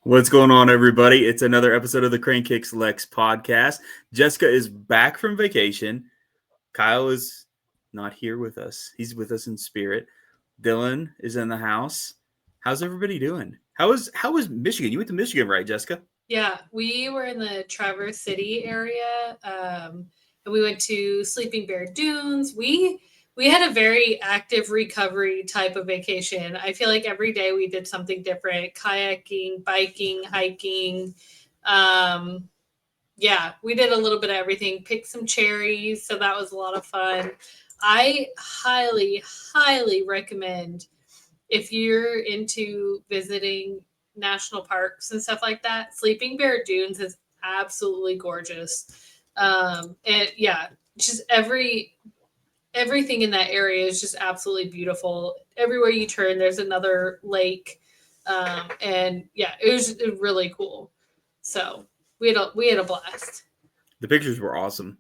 What's going on, everybody? It's another episode of the Crane Kicks Lex podcast. Jessica is back from vacation. Kyle is not here with us. He's with us in spirit. Dylan is in the house. How's everybody doing? How was Michigan? You went to Michigan, right, Jessica? Yeah, we were in the Traverse City area, and we went to Sleeping Bear Dunes. We had a very active recovery type of vacation. I feel like every day we did something different: kayaking, biking, hiking. Yeah, we did a little bit of everything. Picked some cherries, so that was a lot of fun. I highly, highly recommend if you're into visiting national parks and stuff like that. Sleeping Bear Dunes is absolutely gorgeous. And yeah, just everything in that area is just absolutely beautiful. Everywhere you turn, there's another lake. And yeah, it was really cool. So we had a blast. The pictures were awesome.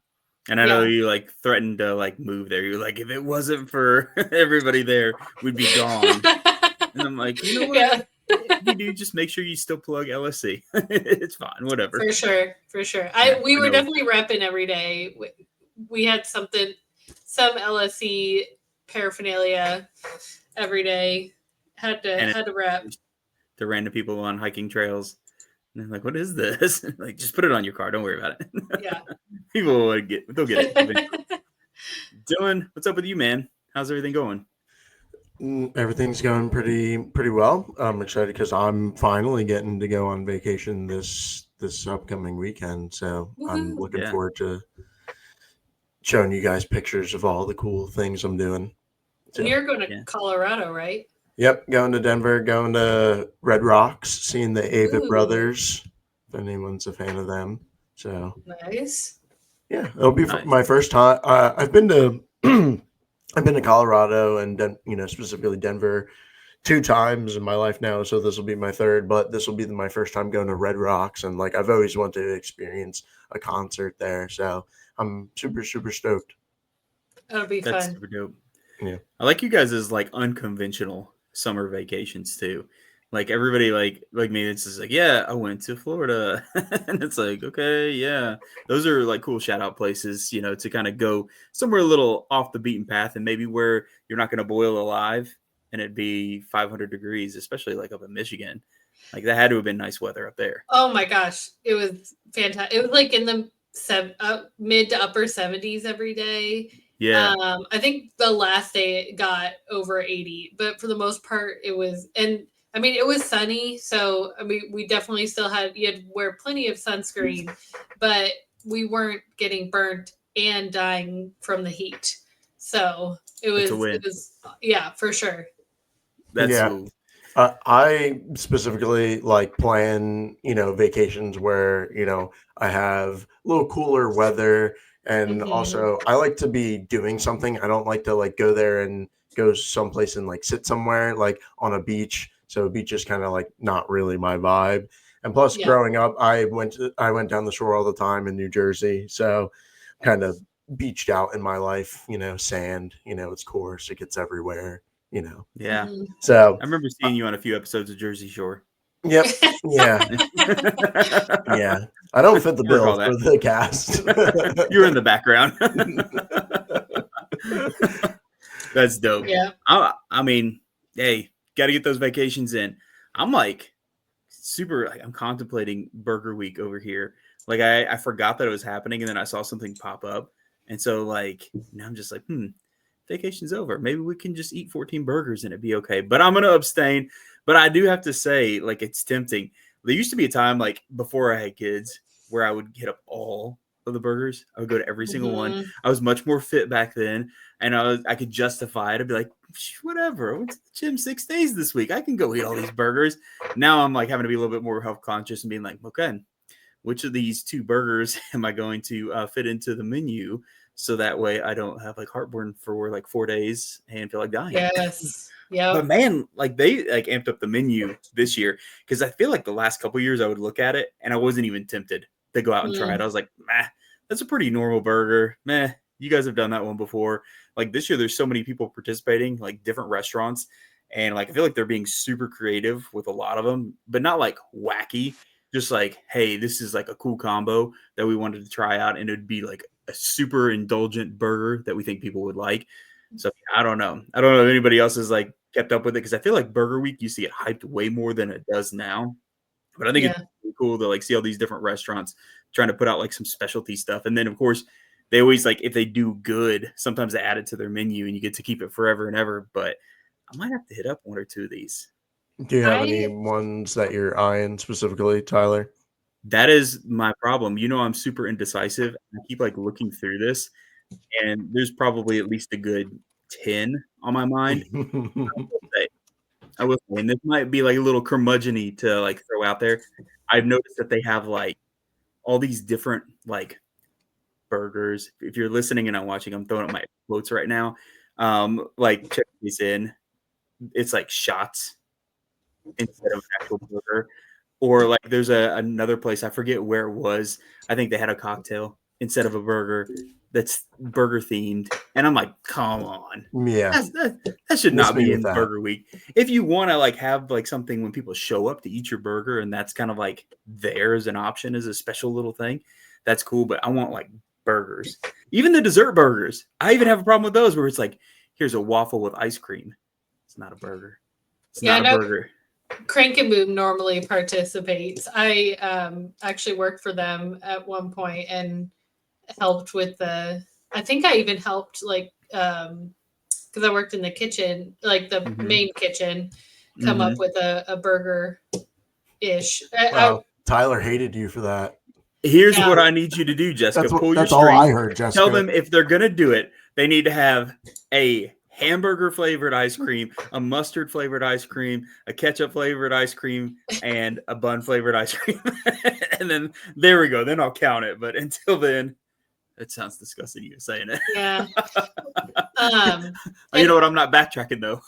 And I know you threatened to move there. You're like, if it wasn't for everybody there, we'd be gone. And I'm like, you know what? Yeah. If you do, just make sure you still plug LSC. It's fine, whatever. For sure. We were definitely repping every day. We had some LSC paraphernalia every day. Had to rep. The random people on hiking trails. And they're like, what is this? Like, just put it on your car. Don't worry about it. Yeah. People will they'll get it. Dylan, what's up with you, man? How's everything going? Everything's going pretty well. I'm excited because I'm finally getting to go on vacation this upcoming weekend. So I'm looking forward to showing you guys pictures of all the cool things I'm doing. So, and you're going to Colorado, right? Yep, going to Denver, going to Red Rocks, seeing the Avett brothers, if anyone's a fan of them. So nice. Yeah, it'll be my first time. I've been to Colorado and specifically Denver 2 times in my life now, so this will be my third. But this will be my first time going to Red Rocks, and I've always wanted to experience a concert there. So I'm super stoked. That'll be fun. That's super dope. Yeah, I like you guys' unconventional summer vacations too. Like everybody like me, it's just like, yeah, I went to Florida. And it's like, okay, yeah. Those are cool shout out places, to kind of go somewhere a little off the beaten path and maybe where you're not gonna boil alive and it'd be 500 degrees, especially up in Michigan. That had to have been nice weather up there. Oh my gosh. It was fantastic. It was in the mid to upper 70s every day. Yeah. I think the last day it got over 80, but for the most part it was, and I mean, it was sunny. So, I mean, we definitely still you had to wear plenty of sunscreen, but we weren't getting burnt and dying from the heat. So it was, yeah, for sure. That's cool. I specifically plan, vacations where, I have a little cooler weather. And also I like to be doing something. I don't like to go there and go someplace and sit somewhere on a beach. So a beach is kind of not really my vibe. And plus growing up, I went down the shore all the time in New Jersey. So kind of beached out in my life, sand, it's coarse, it gets everywhere, Yeah. So I remember seeing you on a few episodes of Jersey Shore. Yep. Yeah. Yeah. I don't fit the bill for the cast. You're in the background. That's dope. Yeah. I mean, hey, got to get those vacations in. I'm I'm contemplating Burger Week over here. I forgot that it was happening, and then I saw something pop up. And so now I'm just vacation's over. Maybe we can just eat 14 burgers and it'd be okay. But I'm going to abstain. But I do have to say, it's tempting. There used to be a time, before I had kids, where I would hit up all of the burgers. I would go to every single one. I was much more fit back then, and I could justify it. I'd be like, whatever. I went to the gym 6 days this week. I can go eat all these burgers. Now I'm having to be a little bit more health conscious and being okay, which of these 2 burgers am I going to fit into the menu so that way I don't have heartburn for 4 days and feel like dying? Yes. Yeah. But man, they amped up the menu this year, because I feel the last couple years I would look at it and I wasn't even tempted to go out and try it. I was like, meh, that's a pretty normal burger. Meh, you guys have done that one before. This year there's so many people participating, different restaurants, And like I feel like they're being super creative with a lot of them, but not like wacky. Just like, hey, this is like a cool combo that we wanted to try out, and it'd be like a super indulgent burger that we think people would like. So I don't know. I don't know if anybody else has like kept up with it, because I feel like Burger Week used to get hyped way more than it does now. But I think Yeah. it's really cool to like see all these different restaurants trying to put out like some specialty stuff. And then of course they always like, if they do good, sometimes they add it to their menu and you get to keep it forever and ever. But I might have to hit up one or two of these. Do you have any I ones that you're eyeing specifically, Tyler? That is my problem. I'm super indecisive. I keep like looking through this, and there's probably at least a good 10 on my mind. I will say, and this might be like a little curmudgeon-y to like throw out there. I've noticed that they have like all these different like burgers. If you're listening and not watching, I'm throwing up my quotes right now. Like check these in. It's like shots instead of an actual burger. Or like there's another place, I forget where it was. I think they had a cocktail instead of a burger that's burger themed. And I'm like, come on. Yeah, That should Miss not me be with in that. Burger Week. If you want to like have like something when people show up to eat your burger, and that's kind of like there as an option as a special little thing, that's cool. But I want like burgers, even the dessert burgers. I even have a problem with those where it's like, here's a waffle with ice cream. It's not a burger. It's Yeah, not no. a burger. Crank and Boom normally participates. I actually worked for them at one point and helped with I think I even helped like because I worked in the kitchen, like the main kitchen, come up with a burger ish. Wow, Tyler hated you for that. Here's what I need you to do, Jessica. Pull your That's string. all I heard, Jessica. Tell them if they're going to do it, they need to have a hamburger flavored ice cream, a mustard flavored ice cream, a ketchup flavored ice cream, and a bun flavored ice cream. And then there we go. Then I'll count it. But until then, it sounds disgusting you saying it. Yeah. You know what? I'm not backtracking though.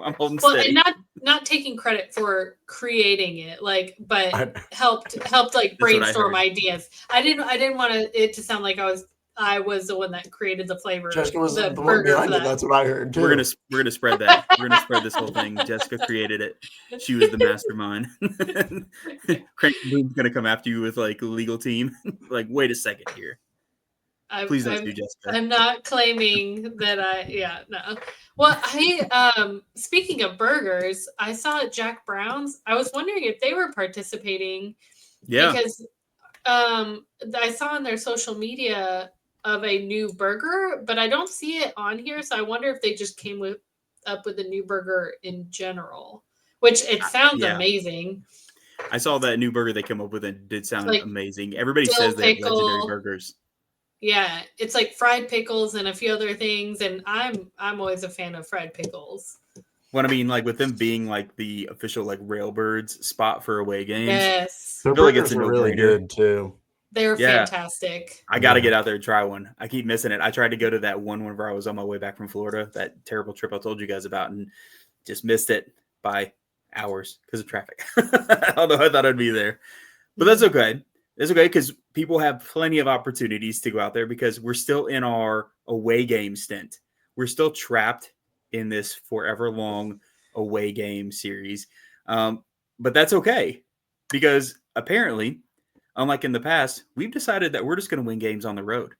I'm holding steady. And not taking credit for creating it, like, but helped like brainstorm ideas. I didn't want it to sound like I was the one that created the flavor. Jessica was the the one behind it. That's what I heard too. We're gonna spread that. We're gonna spread this whole thing. Jessica created it. She was the mastermind. Crank Boom's gonna come after you with like a legal team. Like, wait a second here. Please don't do Jessica. I'm not claiming that no. Well, speaking of burgers, I saw at Jack Brown's. I was wondering if they were participating. Yeah. Because I saw on their social media of a new burger, but I don't see it on here. So I wonder if they just came up with a new burger in general, which it sounds amazing. I saw that new burger they came up with and it did sound like amazing. Everybody says they have legendary burgers. Yeah, it's like fried pickles and a few other things, and I'm always a fan of fried pickles. What I mean, like with them being like the official like Railbirds spot for away games. Yes, their burgers are really good too. They're fantastic. I got to get out there and try one. I keep missing it. I tried to go to that one whenever I was on my way back from Florida, that terrible trip I told you guys about, and just missed it by hours because of traffic. Although I thought I'd be there, but that's okay. It's okay because people have plenty of opportunities to go out there because we're still in our away game stint. We're still trapped in this forever long away game series. But that's okay because apparently, unlike in the past, we've decided that we're just going to win games on the road.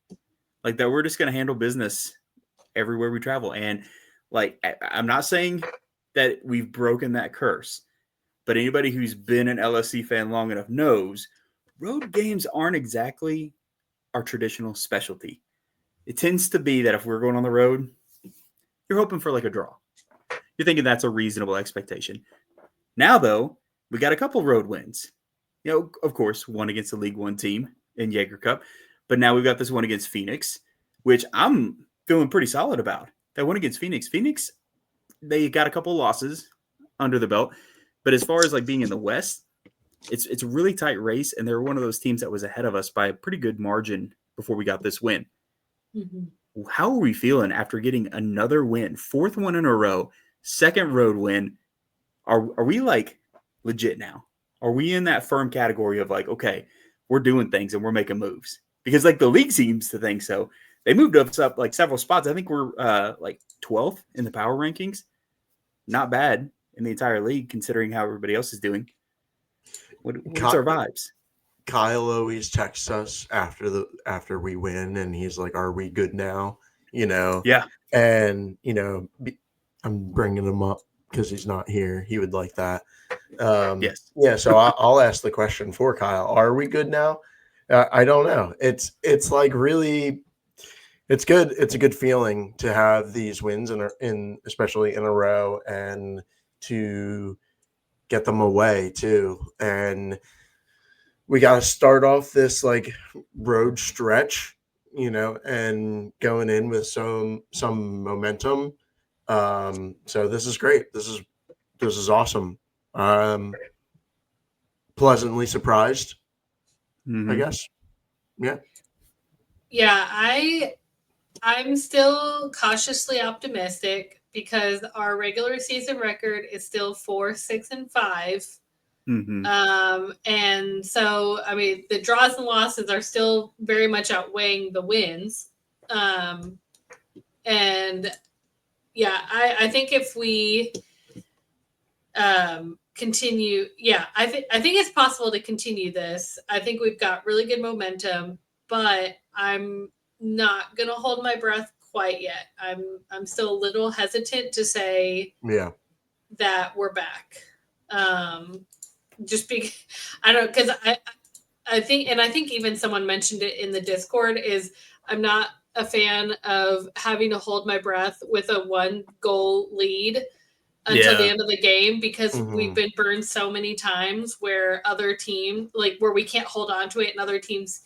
Like that we're just going to handle business everywhere we travel. And like, I'm not saying that we've broken that curse, but anybody who's been an LSC fan long enough knows road games aren't exactly our traditional specialty. It tends to be that if we're going on the road, you're hoping for like a draw. You're thinking that's a reasonable expectation. Now, though, we got a couple road wins. You know, of course, one against the League One team in Jaeger Cup, but now we've got this one against Phoenix, which I'm feeling pretty solid about. That one against Phoenix. Phoenix, they got a couple losses under the belt, but as far as like being in the West, it's a really tight race, and they're one of those teams that was ahead of us by a pretty good margin before we got this win. Mm-hmm. How are we feeling after getting another win, fourth one in a row, second road win? Are we like legit now? Are we in that firm category of like, okay, we're doing things and we're making moves? Because like the league seems to think so. They moved us up like several spots. I think we're like 12th in the power rankings. not bad in the entire league considering how everybody else is doing. What's our vibes? Kyle always texts us after we win, and he's like, "Are we good now?" Yeah. And I'm bringing him up because he's not here. He would like that. Yes. Yeah. So I'll ask the question for Kyle: Are we good now? I don't know. It's like really, it's good. It's a good feeling to have these wins in especially in a row, and to get them away too. And we got to start off this like road stretch, and going in with some momentum. So this is great. This is awesome. Pleasantly surprised, I guess. Yeah. Yeah, I'm still cautiously optimistic because our regular season record is still 4-6-5. And so, I mean, the draws and losses are still very much outweighing the wins. And yeah, I think if we continue, I think it's possible to continue this. I think we've got really good momentum, but I'm not gonna hold my breath quite yet. I'm still a little hesitant to say that we're back. Just because I don't, because I think even someone mentioned it in the Discord, is I'm not a fan of having to hold my breath with a 1-goal lead until the end of the game, because we've been burned so many times where other teams, like where we can't hold on to it, and other teams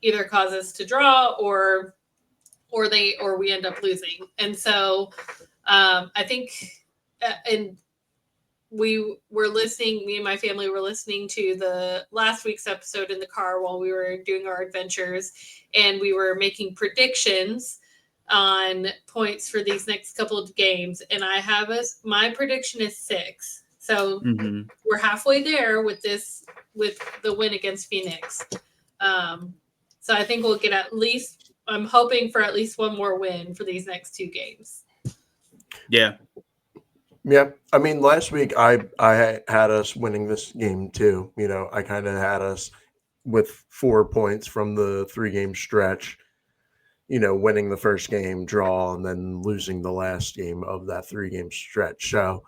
either cause us to draw or we end up losing. And so I think and we were listening, me and my family were listening to the last week's episode in the car while we were doing our adventures, and we were making predictions on points for these next couple of games. And I have my prediction is 6. So we're halfway there with the win against Phoenix. So I think we'll get I'm hoping for at least one more win for these next 2 games. Yeah. Yeah, I mean, last week I had us winning this game too. I kind of had us with 4 points from the 3-game stretch. Winning the first game, draw, and then losing the last game of that 3-game stretch. So,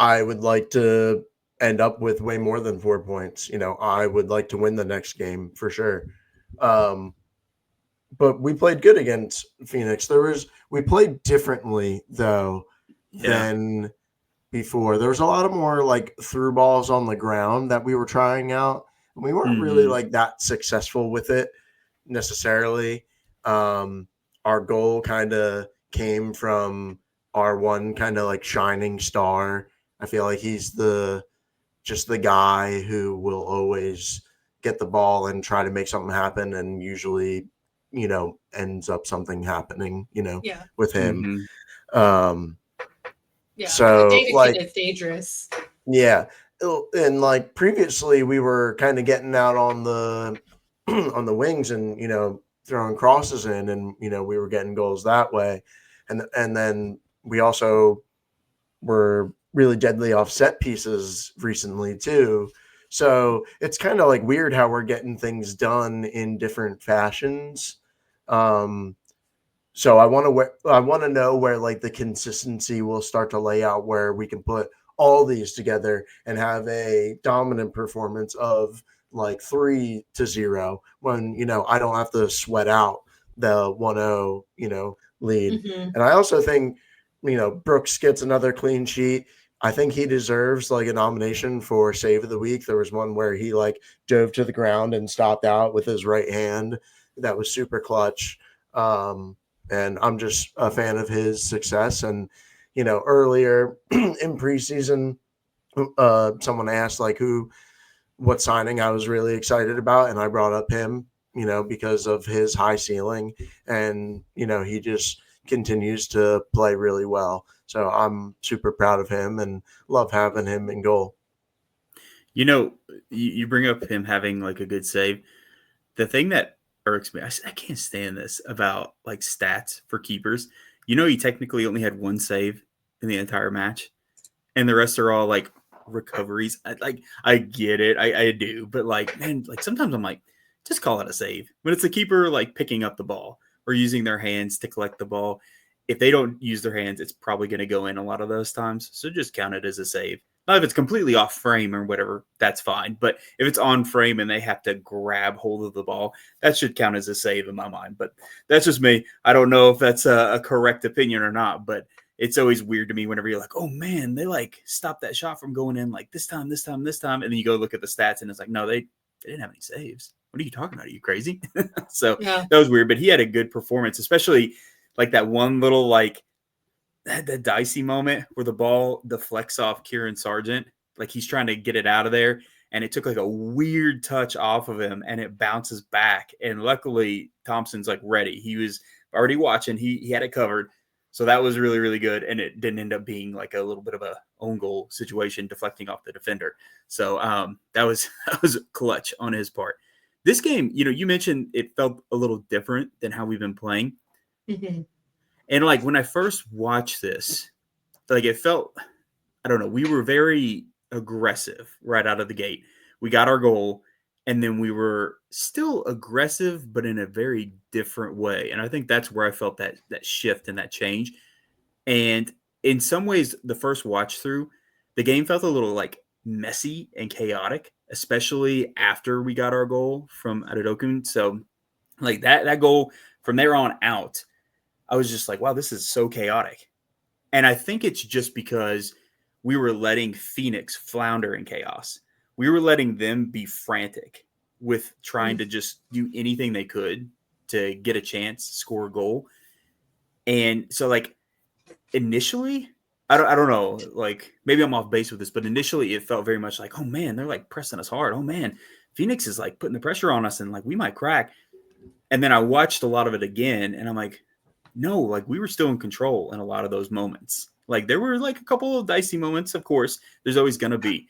I would like to end up with way more than 4 points. I would like to win the next game for sure. But we played good against Phoenix. We played differently though than before. There was a lot of more like through balls on the ground that we were trying out. And we weren't really like that successful with it necessarily. Our goal kind of came from our one kind of like shining star. I feel like he's just the guy who will always get the ball and try to make something happen, and usually ends up something happening, with him. So the data like kid is dangerous. Yeah. And like previously we were kind of getting out on the on the wings and throwing crosses in, and we were getting goals that way. And then we also were really deadly off set pieces recently too. So it's kind of like weird how we're getting things done in different fashions. So I want to know where like the consistency will start to lay out, where we can put all these together and have a dominant performance of like 3-0 when I don't have to sweat out the 1-0 lead. And I also think Brooks gets another clean sheet. I think he deserves like a nomination for save of the week. There was one where he like dove to the ground and stopped out with his right hand. That was super clutch. And I'm just a fan of his success. And, earlier in preseason, someone asked like what signing I was really excited about. And I brought up him, because of his high ceiling, and, he just continues to play really well. So I'm super proud of him and love having him in goal. You bring up him having like a good save. The thing that irks me, I can't stand this about like stats for keepers. He technically only had 1 save in the entire match, and the rest are all like recoveries. I get it, I do, but like, man, like sometimes I'm like, just call it a save when it's the keeper like picking up the ball or using their hands to collect the ball. If they don't use their hands, it's probably going to go in a lot of those times. So just count it as a save. Now, if it's completely off frame or whatever, that's fine. But if it's on frame and they have to grab hold of the ball, that should count as a save in my mind. But that's just me. I don't know if that's a correct opinion or not, but it's always weird to me whenever you're like, oh man, they like stopped that shot from going in like this time. And then you go look at the stats and it's like, no, they didn't have any saves. What are you talking about? Are you crazy? So Yeah. that was weird, but he had a good performance, especially like that one little like that dicey moment where the ball deflects off Kieran Sargent. Like he's trying to get it out of there. And it took like a weird touch off of him and it bounces back. And luckily Thompson's like ready. He was already watching. He had it covered. So that was really, really good. And it didn't end up being like a little bit of a own goal situation deflecting off the defender. So that was clutch on his part. This game, you mentioned it felt a little different than how we've been playing. Mm-hmm. And like when I first watched this, like it felt, I don't know, we were very aggressive right out of the gate. We got our goal and then we were still aggressive, but in a very different way. And I think that's where I felt that shift and that change. And in some ways, the first watch through, the game felt a little like messy and chaotic, especially after we got our goal from Adedokun. So like that goal from there on out, I was just like, wow, this is so chaotic. And I think it's just because we were letting Phoenix flounder in chaos. We were letting them be frantic with trying to just do anything they could to get a chance, score a goal. And so like initially, I don't know, like maybe I'm off base with this, but initially it felt very much like, oh man, they're like pressing us hard. Oh man, Phoenix is like putting the pressure on us and like we might crack. And then I watched a lot of it again and I'm like, no, like we were still in control in a lot of those moments. Like there were like a couple of dicey moments, of course, there's always going to be.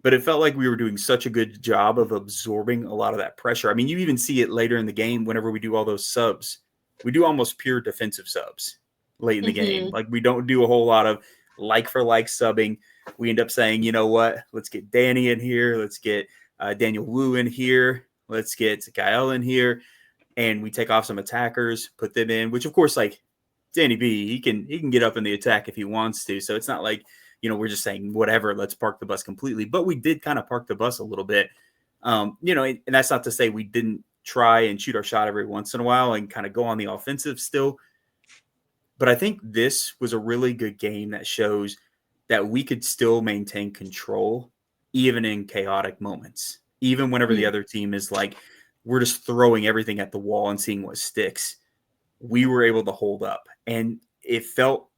But it felt like we were doing such a good job of absorbing a lot of that pressure. I mean, you even see it later in the game whenever we do all those subs. We do almost pure defensive subs late in the game. Like we don't do a whole lot of like for like subbing. We end up saying, you know what, let's get Danny in here. Let's get Daniel Wu in here. Let's get Gael in here. And we take off some attackers, put them in, which of course, like Danny B, he can get up in the attack if he wants to. So it's not like, we're just saying whatever, let's park the bus completely. But we did kind of park the bus a little bit. And that's not to say we didn't try and shoot our shot every once in a while and kind of go on the offensive still. But I think this was a really good game that shows that we could still maintain control even in chaotic moments, even whenever the other team is like, we're just throwing everything at the wall and seeing what sticks. We were able to hold up and it felt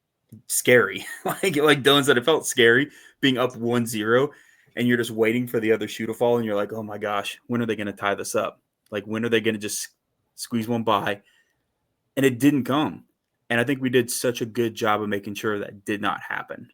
scary. like Dylan said, it felt scary being up 1-0 and you're just waiting for the other shoe to fall. And you're like, oh my gosh, when are they going to tie this up? Like, when are they going to just squeeze one by? And it didn't come. And I think we did such a good job of making sure that did not happen.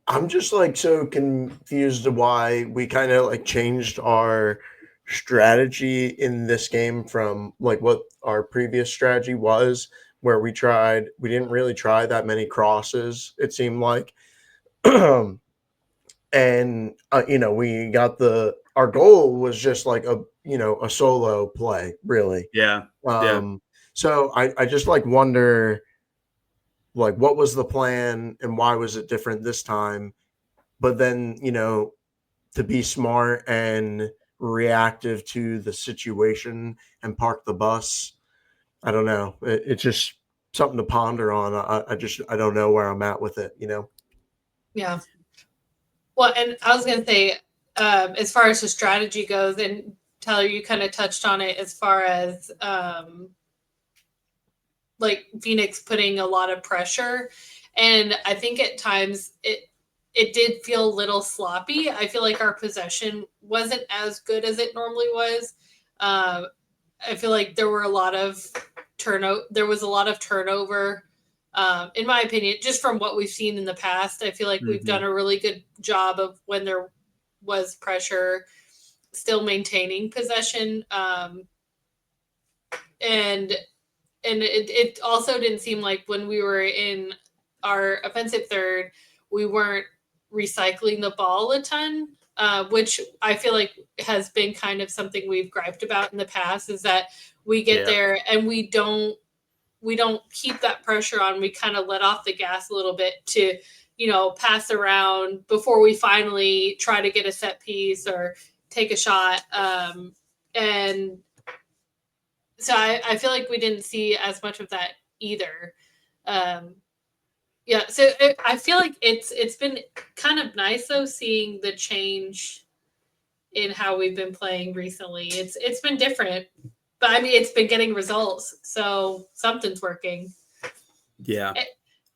I'm just like so confused why we kind of like changed our strategy in this game from like what our previous strategy was, where we didn't really try that many crosses, it seemed like. And we got our goal was just like a solo play, really. Yeah. So I just like wonder, like, what was the plan and why was it different this time? But then, to be smart and reactive to the situation and park the bus, I don't know. It's just something to ponder on. I don't know where I'm at with it, Yeah. Well, and I was going to say, as far as the strategy goes, and Tyler, you kind of touched on it as far as like Phoenix putting a lot of pressure. And I think at times it did feel a little sloppy. I feel like our possession wasn't as good as it normally was. I feel like there were a lot of turnover. There was a lot of turnover. In my opinion, just from what we've seen in the past, I feel like we've done a really good job of when there was pressure, still maintaining possession. And and it also didn't seem like when we were in our offensive third, we weren't recycling the ball a ton, which I feel like has been kind of something we've griped about in the past, is that we get there and we don't keep that pressure on. We kind of let off the gas a little bit to, pass around before we finally try to get a set piece or take a shot. And so I feel like we didn't see as much of that either. So I feel like it's been kind of nice though, seeing the change in how we've been playing recently. It's been different, but I mean it's been getting results, so something's working. Yeah.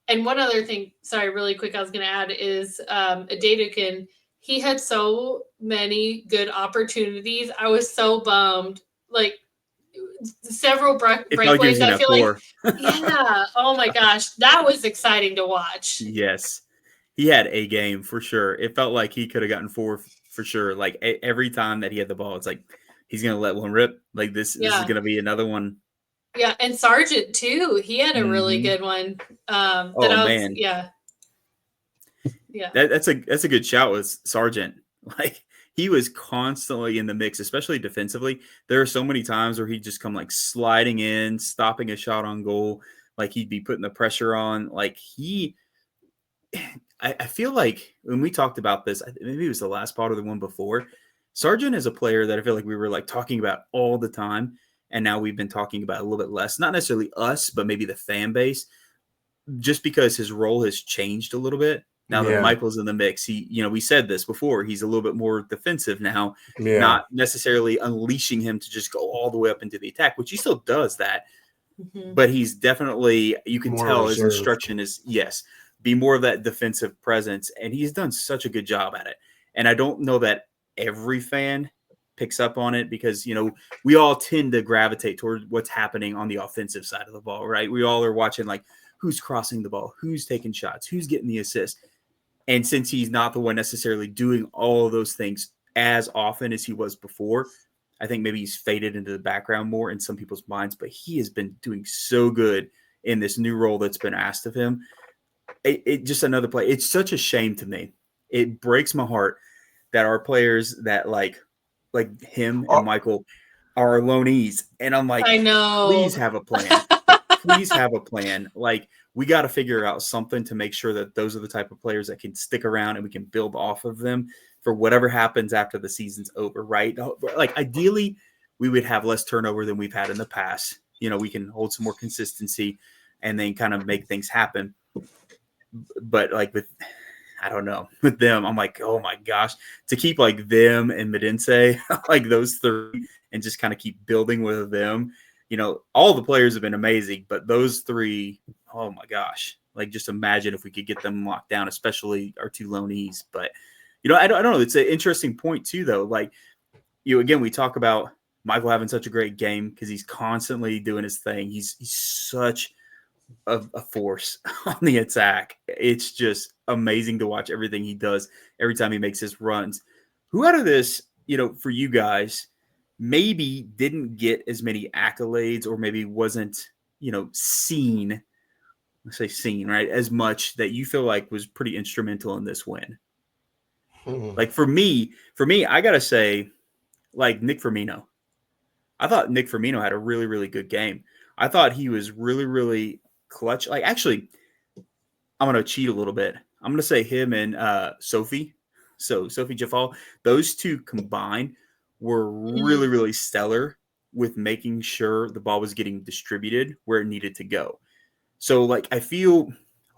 And one other thing, sorry, really quick, I was going to add is Adedukin. He had so many good opportunities. I was so bummed. Like several breakaways. I feel like, yeah. Oh my gosh, that was exciting to watch. Yes, he had a game for sure. It felt like he could have gotten 4 for sure. Like every time that he had the ball, it's like he's gonna let one rip. Like this is gonna be another one. Yeah, and Sargent too. He had a really good one. Man, yeah. That's a good shout with Sargent. Like he was constantly in the mix, especially defensively. There are so many times where he'd just come like sliding in, stopping a shot on goal. Like he'd be putting the pressure on. Like I feel like when we talked about this, maybe it was the last part or the one before, Sargent is a player that I feel like we were like talking about all the time. And now we've been talking about a little bit less, not necessarily us, but maybe the fan base, just because his role has changed a little bit. Now that Michael's in the mix, we said this before, he's a little bit more defensive now, not necessarily unleashing him to just go all the way up into the attack, which he still does that. Mm-hmm. But he's definitely, you can tell his instruction is, be more of that defensive presence. And he's done such a good job at it. And I don't know that every fan picks up on it because, we all tend to gravitate toward what's happening on the offensive side of the ball, right? We all are watching like who's crossing the ball, who's taking shots, who's getting the assist. And since he's not the one necessarily doing all of those things as often as he was before, I think maybe he's faded into the background more in some people's minds, but he has been doing so good in this new role that's been asked of him. It just another play. It's such a shame to me. It breaks my heart that our players that like him and Michael are loanees. And I'm like, I know. Please have a plan. Please have a plan. Like, we got to figure out something to make sure that those are the type of players that can stick around and we can build off of them for whatever happens after the season's over, right? Like, ideally, we would have less turnover than we've had in the past. We can hold some more consistency and then kind of make things happen. But like I don't know, with them, I'm like, oh my gosh, to keep like them and Medense, like those three, and just kind of keep building with them. All the players have been amazing, but those three, oh my gosh, like just imagine if we could get them locked down, especially our two loanees. But, I don't know. It's an interesting point too, though. Like, again, we talk about Michael having such a great game because he's constantly doing his thing. He's such a force on the attack. It's just amazing to watch everything he does every time he makes his runs. Who out of this, for you guys, maybe didn't get as many accolades or maybe wasn't, seen, let's say seen, right, as much that you feel like was pretty instrumental in this win? Like for me, I got to say, like Nick Firmino. I thought Nick Firmino had a really, really good game. I thought he was really, really clutch. Like, actually, I'm going to cheat a little bit. I'm going to say him and Sophie. So Sophie Jafal, those two combined were really, really stellar with making sure the ball was getting distributed where it needed to go. So, like, I feel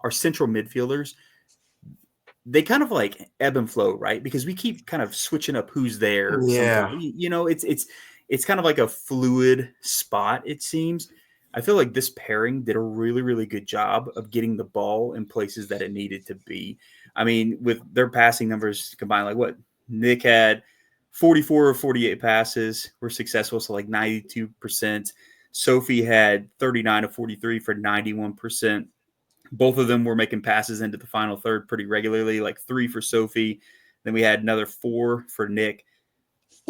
our central midfielders, they kind of like ebb and flow, right? Because we keep kind of switching up who's there. Yeah. Sometimes. It's kind of like a fluid spot, it seems. I feel like this pairing did a really, really good job of getting the ball in places that it needed to be. I mean, with their passing numbers combined, like what Nick had 44 or 48 passes were successful, so like 92%. Sophie had 39 of 43 for 91%. Both of them were making passes into the final third pretty regularly, like 3 for Sophie. Then we had another 4 for Nick.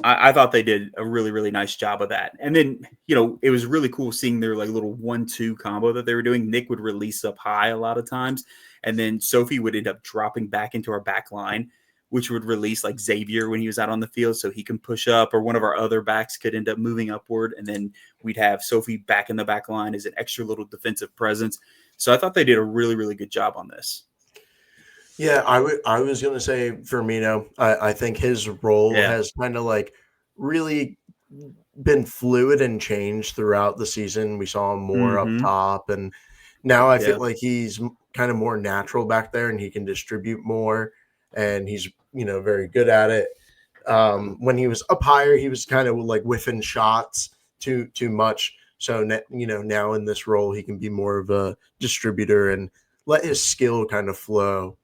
I thought they did a really, really nice job of that. And then, it was really cool seeing their like little 1-2 combo that they were doing. Nick would release up high a lot of times, and then Sophie would end up dropping back into our back line, which would release like Xavier when he was out on the field so he can push up, or one of our other backs could end up moving upward. And then we'd have Sophie back in the back line as an extra little defensive presence. So I thought they did a really, really good job on this. Yeah, I was gonna say Firmino. I think his role has kind of like really been fluid and changed throughout the season. We saw him more up top, and now I feel like he's kind of more natural back there, and he can distribute more, and he's very good at it. When he was up higher, he was kind of like whiffing shots too much. So now in this role, he can be more of a distributor and let his skill kind of flow.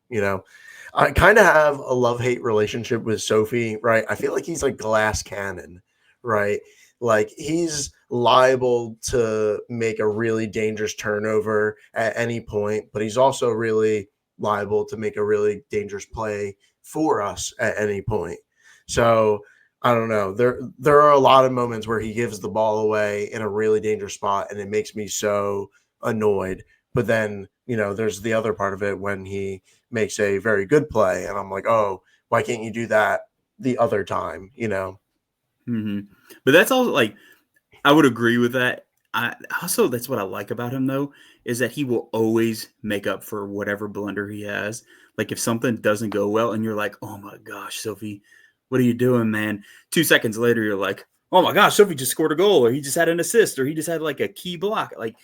I kind of have a love-hate relationship with Sophie, right? I feel like he's like glass cannon, right? Like he's liable to make a really dangerous turnover at any point, but he's also really liable to make a really dangerous play for us at any point. So I don't know. There are a lot of moments where he gives the ball away in a really dangerous spot, and it makes me so annoyed. But then, there's the other part of it when he makes a very good play, and I'm like, oh, why can't you do that the other time? But that's all like, I would agree with that. That's what I like about him though, is that he will always make up for whatever blunder he has. Like if something doesn't go well and you're like, oh my gosh, Sophie, what are you doing, man? 2 seconds later, you're like, oh my gosh, Sophie just scored a goal, or he just had an assist, or he just had like a key block. Like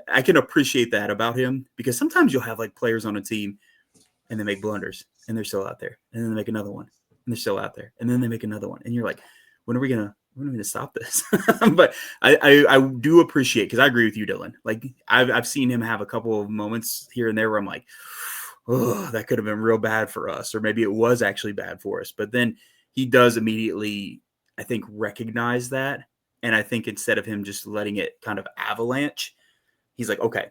I can appreciate that about him, because sometimes you'll have like players on a team and they make blunders and they're still out there, and then they make another one and they're still out there, and then they make another one, and you're like, when are we gonna stop this? But I do appreciate, because I agree with you, Dylan. Like I've seen him have a couple of moments here and there where I'm like, oh, that could have been real bad for us, or maybe it was actually bad for us. But then he does immediately, I think, recognize that, and I think instead of him just letting it kind of avalanche, he's like, okay,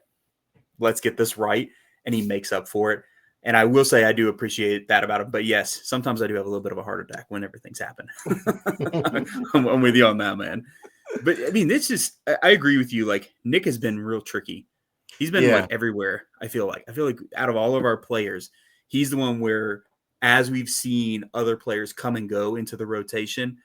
let's get this right, and he makes up for it. And I will say I do appreciate that about him. But yes, sometimes I do have a little bit of a heart attack when everything's happened. I'm with you on that, man. But I mean, I agree with you. Like Nick has been real tricky. He's been like everywhere. I feel like out of all of our players, he's the one where, as we've seen other players come and go into the rotation,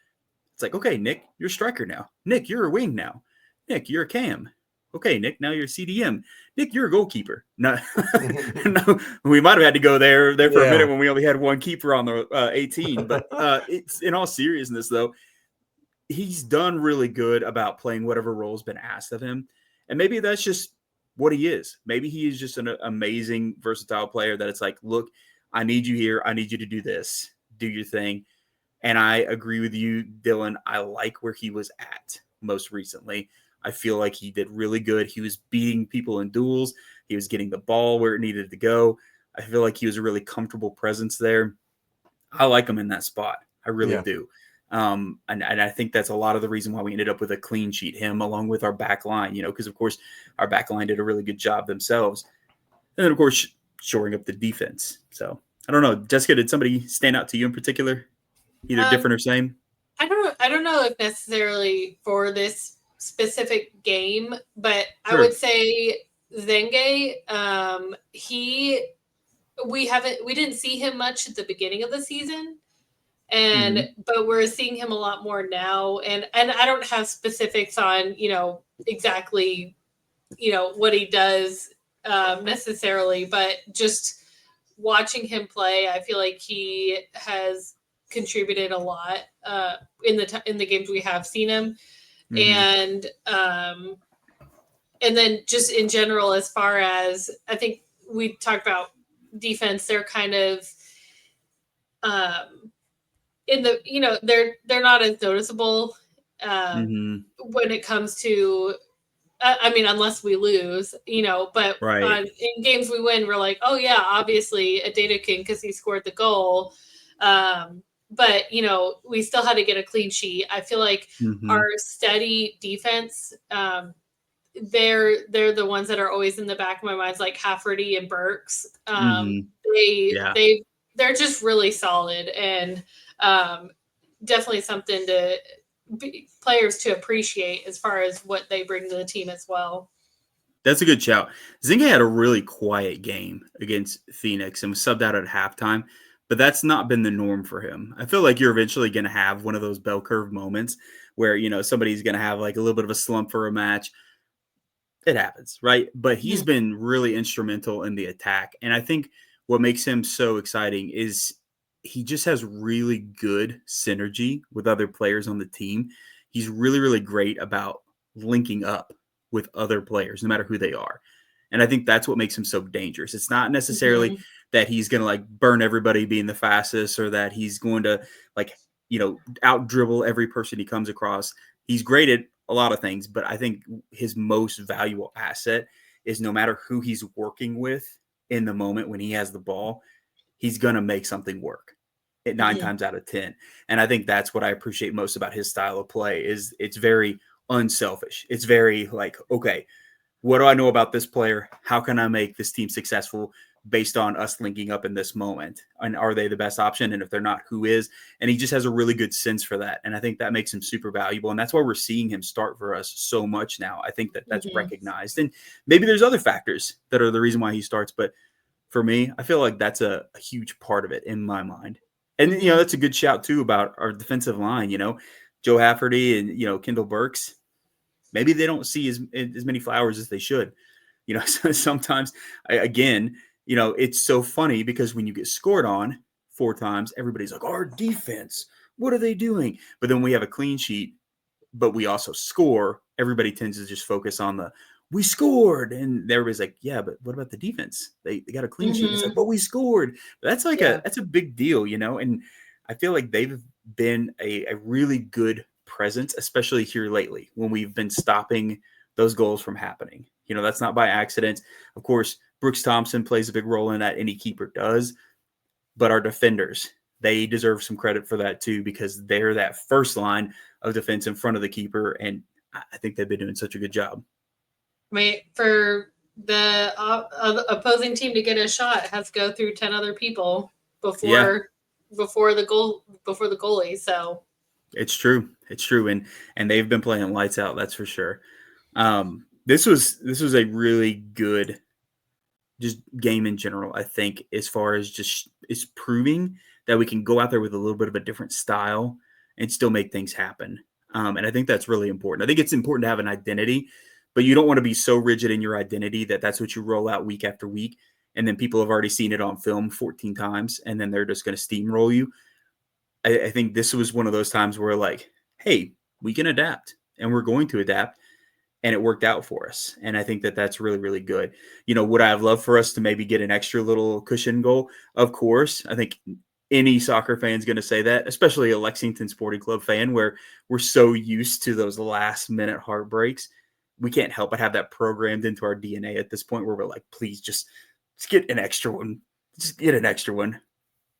it's like, okay, Nick, you're a striker now. Nick, you're a wing now. Nick, you're a cam. Okay, Nick, now you're CDM. Nick, you're a goalkeeper. No, no, we might have had to go there for a minute when we only had one keeper on the 18. But it's, in all seriousness, though, he's done really good about playing whatever role's been asked of him. And maybe that's just what he is. Maybe he is just an amazing, versatile player that it's like, look, I need you here. I need you to do this. Do your thing. And I agree with you, Dylan. I like where he was at most recently. I feel like he did really good. He was beating people in duels. He was getting the ball where it needed to go. I feel like he was a really comfortable presence there. I like him in that spot. I really do. And I think that's a lot of the reason why we ended up with a clean sheet, him along with our back line, because of course our back line did a really good job themselves. And then of course shoring up the defense. So I don't know, Jessica, did somebody stand out to you in particular? Either different or same? I don't know if necessarily for this specific game, but sure. I would say Zenge, we didn't see him much at the beginning of the season, and but we're seeing him a lot more now, and I don't have specifics on exactly what he does necessarily, but just watching him play, I feel like he has contributed a lot in the games we have seen him. And then just in general, as far as I think we talked about defense, they're kind of in the they're not as noticeable when it comes to I mean, unless we lose, but in games we win, we're like, oh yeah, obviously a Data King because he scored the goal. But, we still had to get a clean sheet. I feel like our steady defense, they're the ones that are always in the back of my mind, like Hafferty and Burks. They're just really solid. And definitely something to players to appreciate as far as what they bring to the team as well. That's a good shout. Zinga had a really quiet game against Phoenix and was subbed out at halftime, but that's not been the norm for him. I feel like you're eventually going to have one of those bell curve moments where, somebody's going to have like a little bit of a slump for a match. It happens, right? But he's been really instrumental in the attack. And I think what makes him so exciting is he just has really good synergy with other players on the team. He's really, really great about linking up with other players, no matter who they are. And I think that's what makes him so dangerous. It's not necessarily that he's going to like burn everybody being the fastest or that he's going to out dribble every person he comes across. He's great at a lot of things, but I think his most valuable asset is no matter who he's working with in the moment when he has the ball, he's going to make something work at 9 times out of 10. And I think that's what I appreciate most about his style of play is it's very unselfish. It's very like, okay, what do I know about this player? How can I make this team successful based on us linking up in this moment? And are they the best option? And if they're not, who is? And he just has a really good sense for that. And I think that makes him super valuable. And that's why we're seeing him start for us so much now. I think that that's recognized. And maybe there's other factors that are the reason why he starts. But for me, I feel like that's a huge part of it in my mind. And, that's a good shout, too, about our defensive line. Joe Hafferty and, Kendall Burks, maybe they don't see as many flowers as they should. Sometimes, again, it's so funny because when you get scored on 4 times, everybody's like, our defense, what are they doing? But then we have a clean sheet, but we also score. Everybody tends to just focus on we scored. And everybody's like, yeah, but what about the defense? They got a clean sheet. It's like, but we scored. But that's like that's a big deal, And I feel like they've been a really good presence, especially here lately when we've been stopping those goals from happening. That's not by accident. Of course, Brooks Thompson plays a big role in that. Any keeper does. But our defenders, they deserve some credit for that too, because they're that first line of defense in front of the keeper. And I think they've been doing such a good job. Wait, for the opposing team to get a shot, it has to go through 10 other people before the goalie. So it's true. And they've been playing lights out. That's for sure. This was a really good just game in general, I think, as far as just it's proving that we can go out there with a little bit of a different style and still make things happen. And I think that's really important. I think it's important to have an identity, but you don't want to be so rigid in your identity that that's what you roll out week after week. And then people have already seen it on film 14 times, and then they're just going to steamroll you. I think this was one of those times where like, hey, we can adapt and we're going to adapt. And it worked out for us. And I think that that's really, really good. Would I have loved for us to maybe get an extra little cushion goal? Of course. I think any soccer fan is going to say that, especially a Lexington Sporting Club fan where we're so used to those last minute heartbreaks. We can't help but have that programmed into our DNA at this point where we're like, please just get an extra one. Just get an extra one.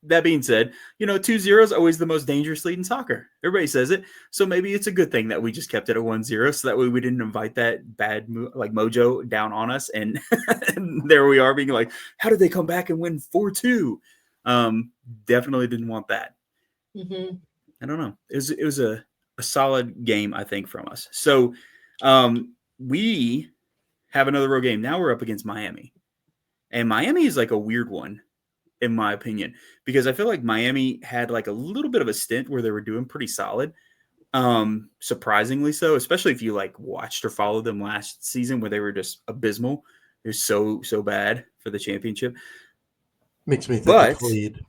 That being said, 2-0 is always the most dangerous lead in soccer. Everybody says it. So maybe it's a good thing that we just kept it at 1-0 so that way we didn't invite that bad mojo down on us. And, and there we are being like, how did they come back and win 4-2? Definitely didn't want that. I don't know. It was a solid game, I think, from us. So we have another road game. Now we're up against Miami. And Miami is like a weird one, in my opinion, because I feel like Miami had like a little bit of a stint where they were doing pretty solid. Surprisingly so, especially if you like watched or followed them last season where they were just abysmal. They're so bad for the championship. Makes me think of Khalid.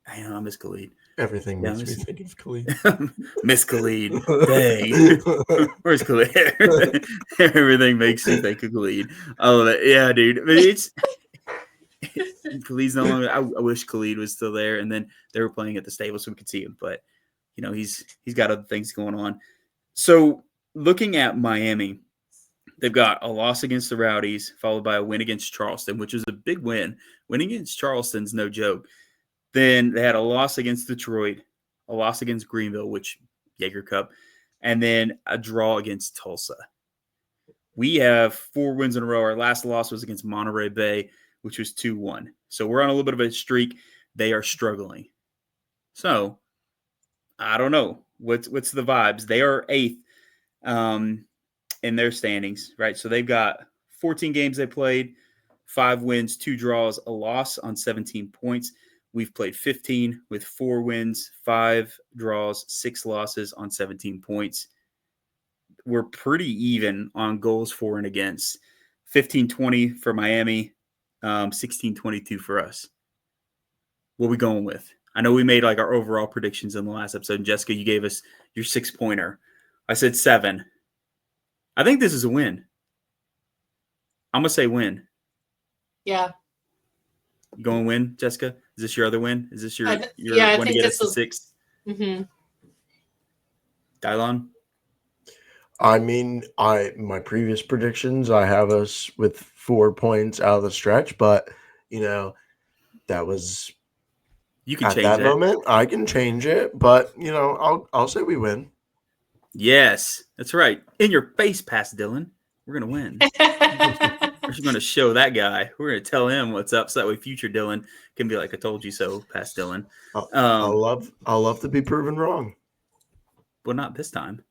I know, I miss Khalid. Everything makes me think of Khalid. Miss Khalid. Dang. Where's Khalid? Everything makes me think of Khalid. Oh, yeah, dude. I mean, it's Khalid's no longer. I wish Khalid was still there, and then they were playing at the stable so we could see him. But he's got other things going on. So looking at Miami, they've got a loss against the Rowdies, followed by a win against Charleston, which was a big win. Winning against Charleston's no joke. Then they had a loss against Detroit, a loss against Greenville, which Jaeger Cup, and then a draw against Tulsa. We have 4 wins in a row. Our last loss was against Monterey Bay, which was 2-1. So we're on a little bit of a streak. They are struggling. So I don't know what's the vibes. They are 8th in their standings, right? So they've got 14 games they played, 5 wins, 2 draws, a loss on 17 points. We've played 15 with 4 wins, 5 draws, 6 losses on 17 points. We're pretty even on goals for and against. 15-20 for Miami, 16-22 for us. What are we going with? I know we made like our overall predictions in the last episode. And Jessica, you gave us your 6-pointer. I said 7. I think this is a win. I'm going to say win. Yeah. You going win, Jessica? Is this your other win? Is this your I one to think get this us to was 6? Mm-hmm. Dylon? I mean, my previous predictions, I have us with 4 points out of the stretch, but that was You can at change that that. moment. I can change it, but I'll say we win. Yes, that's right. In your face, Pass Dylan. We're going to win. We're just going to show that guy. We're going to tell him what's up so that way future Dylan can be like, I told you so, Pass Dylan. I'll love to be proven wrong. Well, not this time.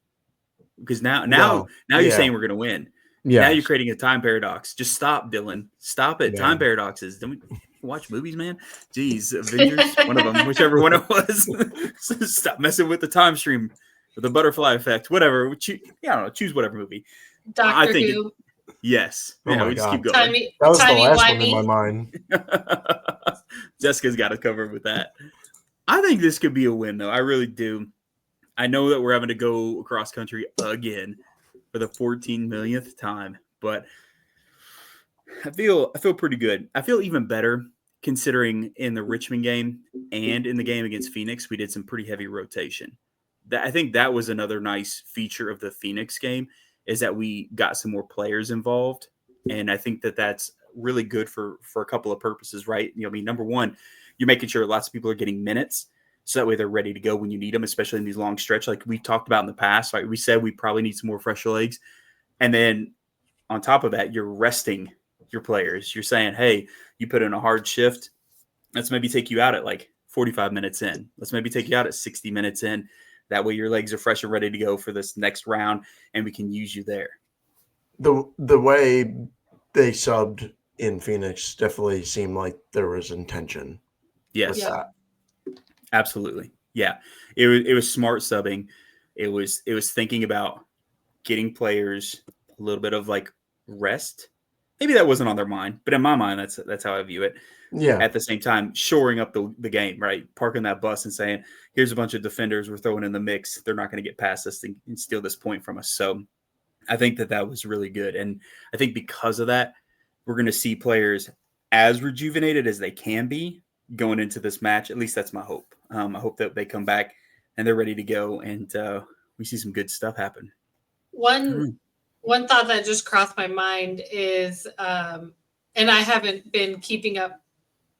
Because now Well, you're saying we're going to win. Yeah. Now you're creating a time paradox. Just stop, Dylan. Stop it. Yeah. Time paradoxes. Don't we watch movies, man? Jeez, Avengers, one of them, whichever one it was. Stop messing with the time stream, or the butterfly effect, whatever. I don't know. Choose whatever movie. Doctor Who. Yes. Oh Yeah, my we just God. keep going. That was the Timey last one wimey. in my mind. Jessica's got us covered with that. I think this could be a win, though. I really do. I know that we're having to go across country again for the 14 millionth time, but I feel pretty good. I feel even better considering in the Richmond game and in the game against Phoenix, we did some pretty heavy rotation. I think that was another nice feature of the Phoenix game is that we got some more players involved, and I think that that's really good for a couple of purposes, right? Number one, you're making sure lots of people are getting minutes. So that way they're ready to go when you need them, especially in these long stretch like we talked about in the past. Like we said, we probably need some more fresh legs. And then on top of that, you're resting your players. You're saying, hey, you put in a hard shift. Let's maybe take you out at like 45 minutes in. Let's maybe take you out at 60 minutes in. That way your legs are fresh and ready to go for this next round, and we can use you there. The way they subbed in Phoenix definitely seemed like there was intention. Yes. With that. Absolutely. Yeah. It was smart subbing. It was thinking about getting players a little bit of like rest. Maybe that wasn't on their mind, but in my mind, that's how I view it. Yeah. At the same time, shoring up the game, right? Parking that bus and saying, here's a bunch of defenders we're throwing in the mix. They're not going to get past us and steal this point from us. So I think that was really good. And I think because of that, we're going to see players as rejuvenated as they can be going into this match. At least that's my hope. I hope that they come back and they're ready to go and we see some good stuff happen. One thought that just crossed my mind is, and I haven't been keeping up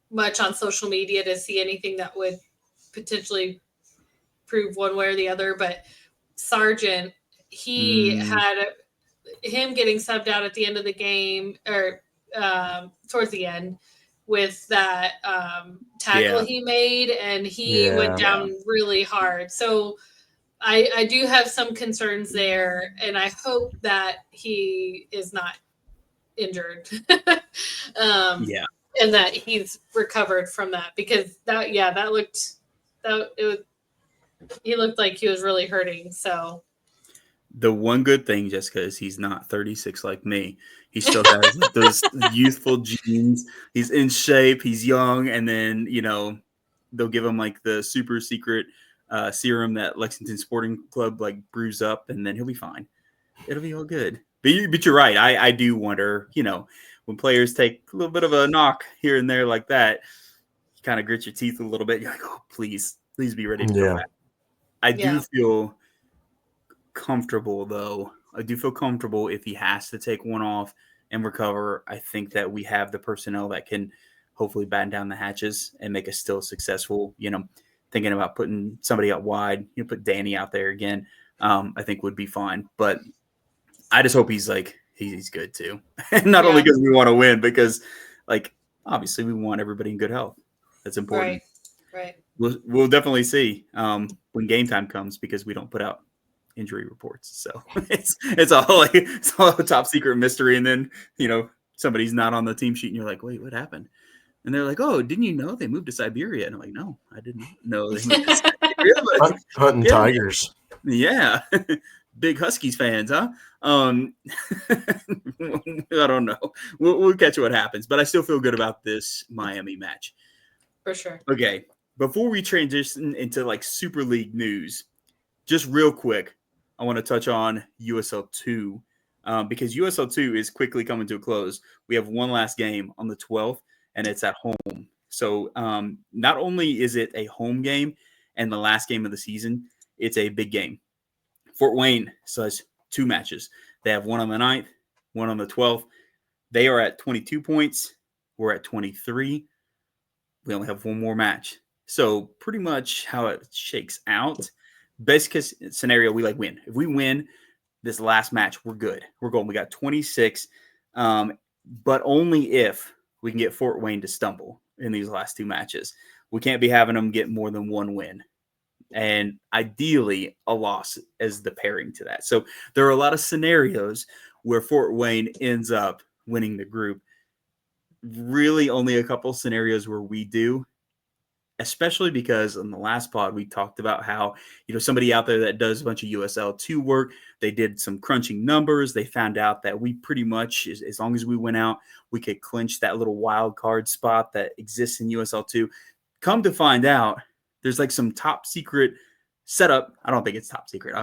much on social media to see anything that would potentially prove one way or the other, but Sargent, he had him getting subbed out at the end of the game or towards the end with that tackle he made, and he went down really hard. So I do have some concerns there, and I hope that he is not injured. And that he's recovered from that, because he looked like he was really hurting. So the one good thing, Jessica, is he's not 36 like me. He still has those youthful genes. He's in shape. He's young. And then, they'll give him like the super secret serum that Lexington Sporting Club like brews up, and then he'll be fine. It'll be all good. But you're right. I do wonder, when players take a little bit of a knock here and there like that, you kind of grit your teeth a little bit. You're like, oh, please be ready to come back. I do feel comfortable, though. I do feel comfortable if he has to take one off and recover. I think that we have the personnel that can hopefully batten down the hatches and make us still successful. Thinking about putting somebody out wide, put Danny out there again, I think would be fine. But I just hope he's good too. And not only because we want to win, because obviously we want everybody in good health. That's important. Right. We'll definitely see when game time comes, because we don't put out injury reports. So it's all a top secret mystery. And then, somebody's not on the team sheet and you're like, wait, what happened? And they're like, oh, didn't you know they moved to Siberia? And I'm like, no, I didn't know they moved to Siberia. But, Hunting tigers. Yeah. Big Huskies fans, huh? I don't know. We'll catch what happens, but I still feel good about this Miami match. For sure. Okay. Before we transition into like Super League news, just real quick, I want to touch on USL 2 because USL 2 is quickly coming to a close. We have one last game on the 12th, and it's at home. So not only is it a home game and the last game of the season, it's a big game. Fort Wayne has 2 matches. They have one on the 9th, one on the 12th. They are at 22 points. We're at 23. We only have one more match. So pretty much how it shakes out, best case scenario, we win. If we win this last match, we're good. We're going. We got 26, but only if we can get Fort Wayne to stumble in these last 2 matches. We can't be having them get more than 1 win. And ideally, a loss as the pairing to that. So there are a lot of scenarios where Fort Wayne ends up winning the group. Really only a couple scenarios where we do, especially because in the last pod, we talked about how, somebody out there that does a bunch of USL2 work, they did some crunching numbers. They found out that we pretty much, as long as we went out, we could clinch that little wild card spot that exists in USL2. Come to find out, there's some top secret setup. I don't think it's top secret.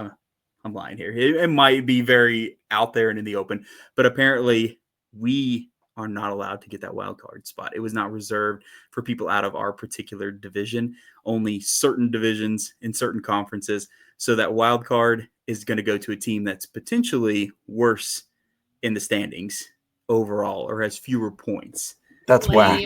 I'm lying here. It might be very out there and in the open, but apparently we are not allowed to get that wild card spot. It was not reserved for people out of our particular division, only certain divisions in certain conferences. So that wild card is going to go to a team that's potentially worse in the standings overall or has fewer points. That's whack.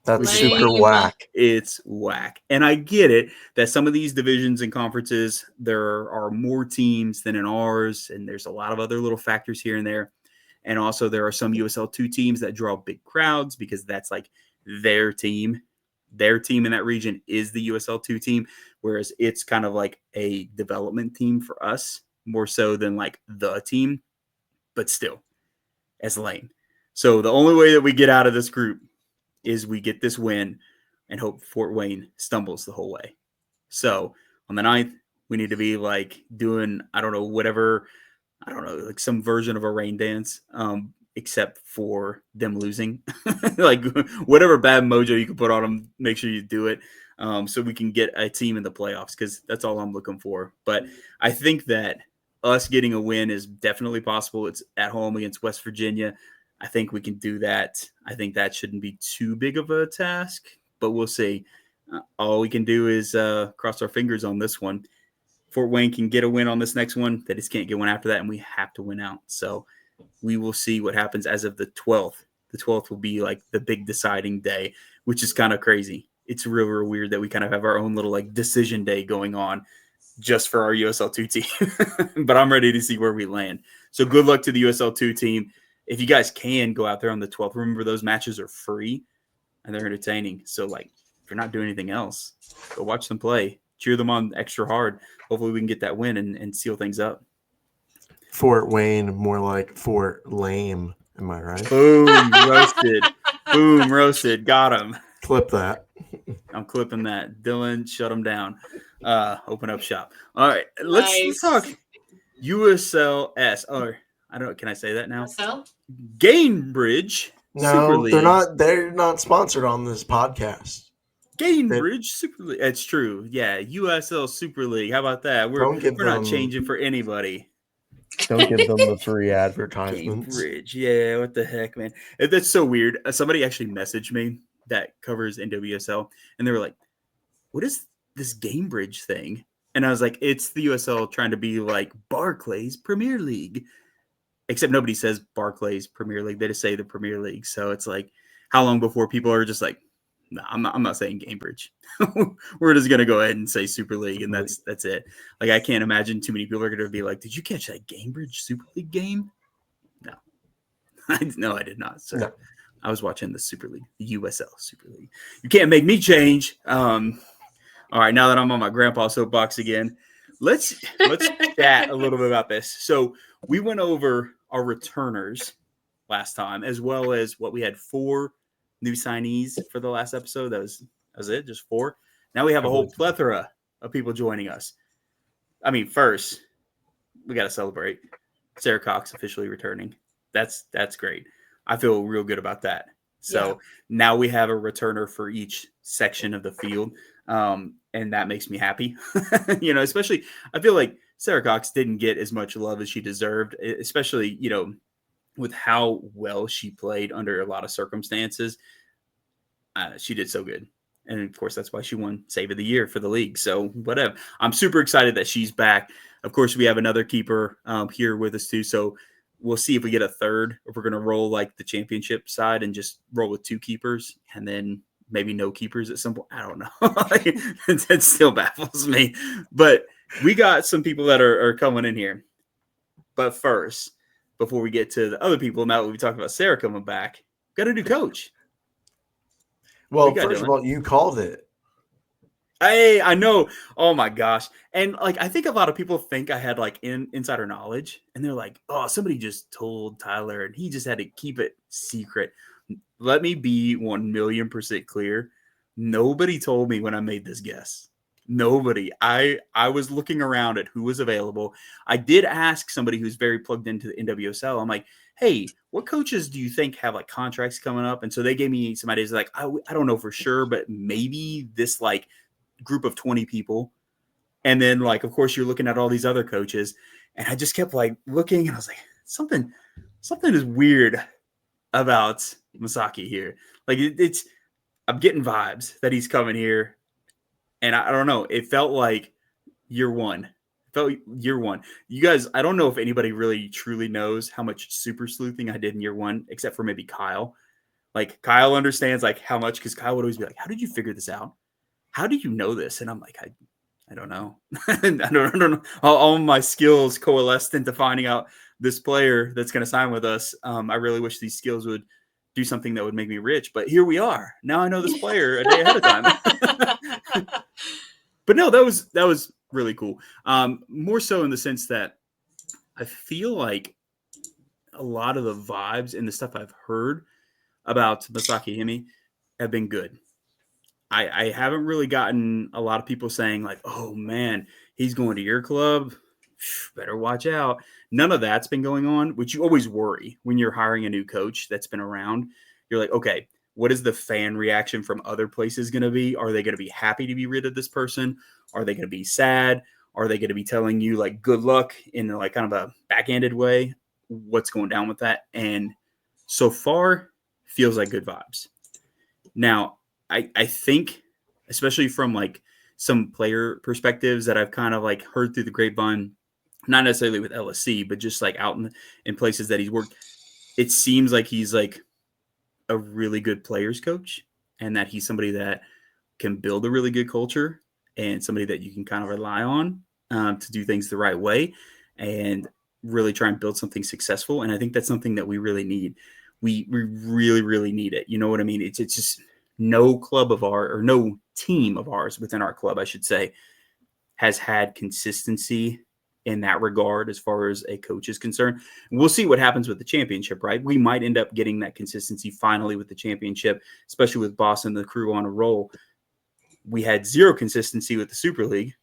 That's super whack. It's whack. And I get it that some of these divisions and conferences, there are more teams than in ours, and there's a lot of other little factors here and there. And also there are some USL2 teams that draw big crowds because that's their team. Their team in that region is the USL2 team, whereas it's kind of like a development team for us, more so than the team, but still as lame. So the only way that we get out of this group is we get this win and hope Fort Wayne stumbles the whole way. So on the 9th, we need to be doing, some version of a rain dance, except for them losing. Whatever bad mojo you can put on them, make sure you do it, so we can get a team in the playoffs, because that's all I'm looking for. But I think that us getting a win is definitely possible. It's at home against West Virginia. I think we can do that. I think that shouldn't be too big of a task, but we'll see. All we can do is cross our fingers on this one. Fort Wayne can get a win on this next one. They just can't get one after that, and we have to win out. So we will see what happens as of the 12th. The 12th will be the big deciding day, which is kind of crazy. It's real weird that we kind of have our own little decision day going on just for our USL2 team. But I'm ready to see where we land. So good luck to the USL2 team. If you guys can go out there on the 12th, remember those matches are free and they're entertaining. So if you're not doing anything else, go watch them play. Cheer them on extra hard. Hopefully we can get that win and seal things up. Fort Wayne, more like Fort Lame. Am I right? Boom, roasted. Boom, roasted. Got him. Clip that. I'm clipping that. Dylan, shut him down. Open up shop. All right, let's talk USLS. Or I don't know. Can I say that now? USL? Gainbridge. No, they're not sponsored on this podcast. Gainbridge Super League. It's true. Yeah, USL Super League. How about that? We're not changing for anybody. Don't give them the free advertisements. Gainbridge. Yeah, what the heck, man? That's so weird. Somebody actually messaged me that covers NWSL, and they were like, what is this Gainbridge thing? And I was like, it's the USL trying to be like Barclays Premier League. Except nobody says Barclays Premier League. They just say the Premier League. So it's how long before people are just no, I'm not saying Gainbridge. We're just gonna go ahead and say Super League, and that's it. I can't imagine too many people are gonna be like, "Did you catch that Gainbridge Super League game?" No, no, I did not, sir. No. I was watching the Super League, the USL Super League. You can't make me change. All right, now that I'm on my grandpa soapbox again, let's chat a little bit about this. So we went over our returners last time, as well as what we had 4 new signees for the last episode. That was it, just 4. Now we have a whole plethora of people joining us. I mean, first, we got to celebrate Sarah Cox officially returning. That's great. I feel real good about that. So now we have a returner for each section of the field. And that makes me happy, especially I feel like Sarah Cox didn't get as much love as she deserved, especially, with how well she played under a lot of circumstances. She did so good. And of course, that's why she won Save of the Year for the league. So whatever. I'm super excited that she's back. Of course, we have another keeper here with us too. So we'll see if we get a third, if we're going to roll like the championship side and just roll with 2 keepers and then maybe no keepers at some point. I don't know. That still baffles me. But we got some people that are coming in here. But first, before we get to the other people, now that we talked about Sarah coming back, got a new coach. Well, first of all, you called it. Hey, I know. Oh my gosh. And I think a lot of people think I had insider knowledge, and they're like, oh, somebody just told Tyler and he just had to keep it secret. Let me be 1,000,000% clear. Nobody told me when I made this guess. Nobody. I was looking around at who was available. I did ask somebody who's very plugged into the NWSL. I'm like, hey, what coaches do you think have contracts coming up? And so they gave me some ideas. I don't know for sure, but maybe this group of 20 people. And then of course you're looking at all these other coaches, and I just kept looking, and I was like, something is weird about Masaki here. I'm getting vibes that he's coming here, and I don't know. It felt like year one. You guys, I don't know if anybody really truly knows how much super sleuthing I did in year 1, except for maybe Kyle. Kyle understands how much, because Kyle would always be like, how did you figure this out? How do you know this? And I'm like, I don't know. I don't know. All my skills coalesced into finding out this player that's going to sign with us. I really wish these skills would do something that would make me rich, but here we are. Now I know this player a day ahead of time. But no, that was really cool. More so in the sense that I feel like a lot of the vibes and the stuff I've heard about Masaki Hemmi have been good. I haven't really gotten a lot of people saying oh man, he's going to your club, better watch out. None of that's been going on, which you always worry when you're hiring a new coach that's been around. You're like, okay, what is the fan reaction from other places going to be? Are they going to be happy to be rid of this person? Are they going to be sad? Are they going to be telling you good luck in kind of a backhanded way? What's going down with that? And so far feels like good vibes. Now, I think, especially from some player perspectives that I've kind of heard through the grapevine, not necessarily with LSC, but just out in places that he's worked, it seems like he's a really good players coach, and that he's somebody that can build a really good culture and somebody that you can kind of rely on to do things the right way and really try and build something successful. And I think that's something that we really need. We really, really need it. You know what I mean? It's just no club of ours, or no team of ours within our club, I should say, has had consistency in that regard as far as a coach is concerned. We'll see what happens with the championship, right? We might end up getting that consistency finally with the championship, especially with Boston and the Crew on a roll. We had zero consistency with the Super League.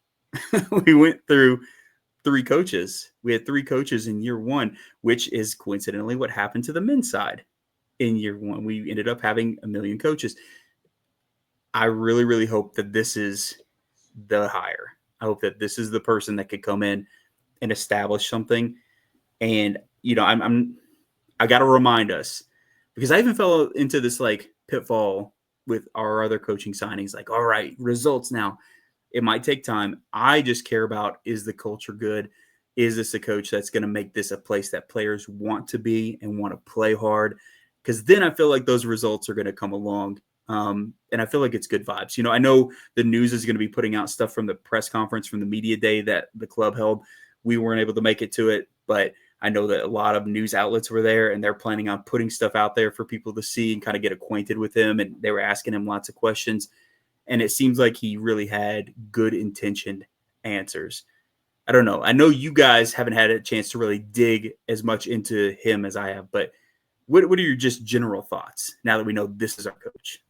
We went through 3 coaches. We had 3 coaches in year 1, which is coincidentally what happened to the men's side in year 1. We ended up having 1 million coaches. I really, really hope that this is the hire. I hope that this is the person that could come in and establish something. And, I got to remind us, because I even fell into this pitfall with our other coaching signings. All right, results now. It might take time. I just care about, is the culture good? Is this a coach that's going to make this a place that players want to be and want to play hard? Because then I feel like those results are going to come along. And I feel like it's good vibes. I know the news is going to be putting out stuff from the press conference, from the media day that the club held. We weren't able to make it to it, but I know that a lot of news outlets were there, and they're planning on putting stuff out there for people to see and kind of get acquainted with him. And they were asking him lots of questions. and it seems like he really had good intentioned answers. I don't know. I know you guys haven't had a chance to really dig as much into him as I have, but what are your just general thoughts now that we know this is our coach?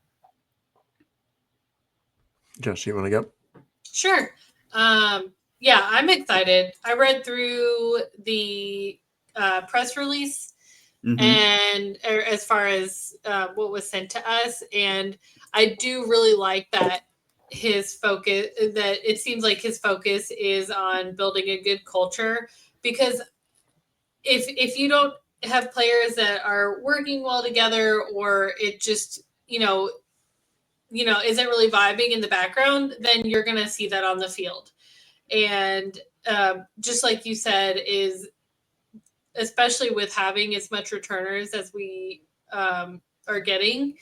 Jess, you want to go? Sure. Yeah, I'm excited. I read through the press release and as far as what was sent to us, and I do really like that his focus, that it seems like his focus is on building a good culture, because if you don't have players that are working well together, or it just isn't really vibing in the background, then you're going to see that on the field. And just like you said, is especially with having as much returners as we are getting,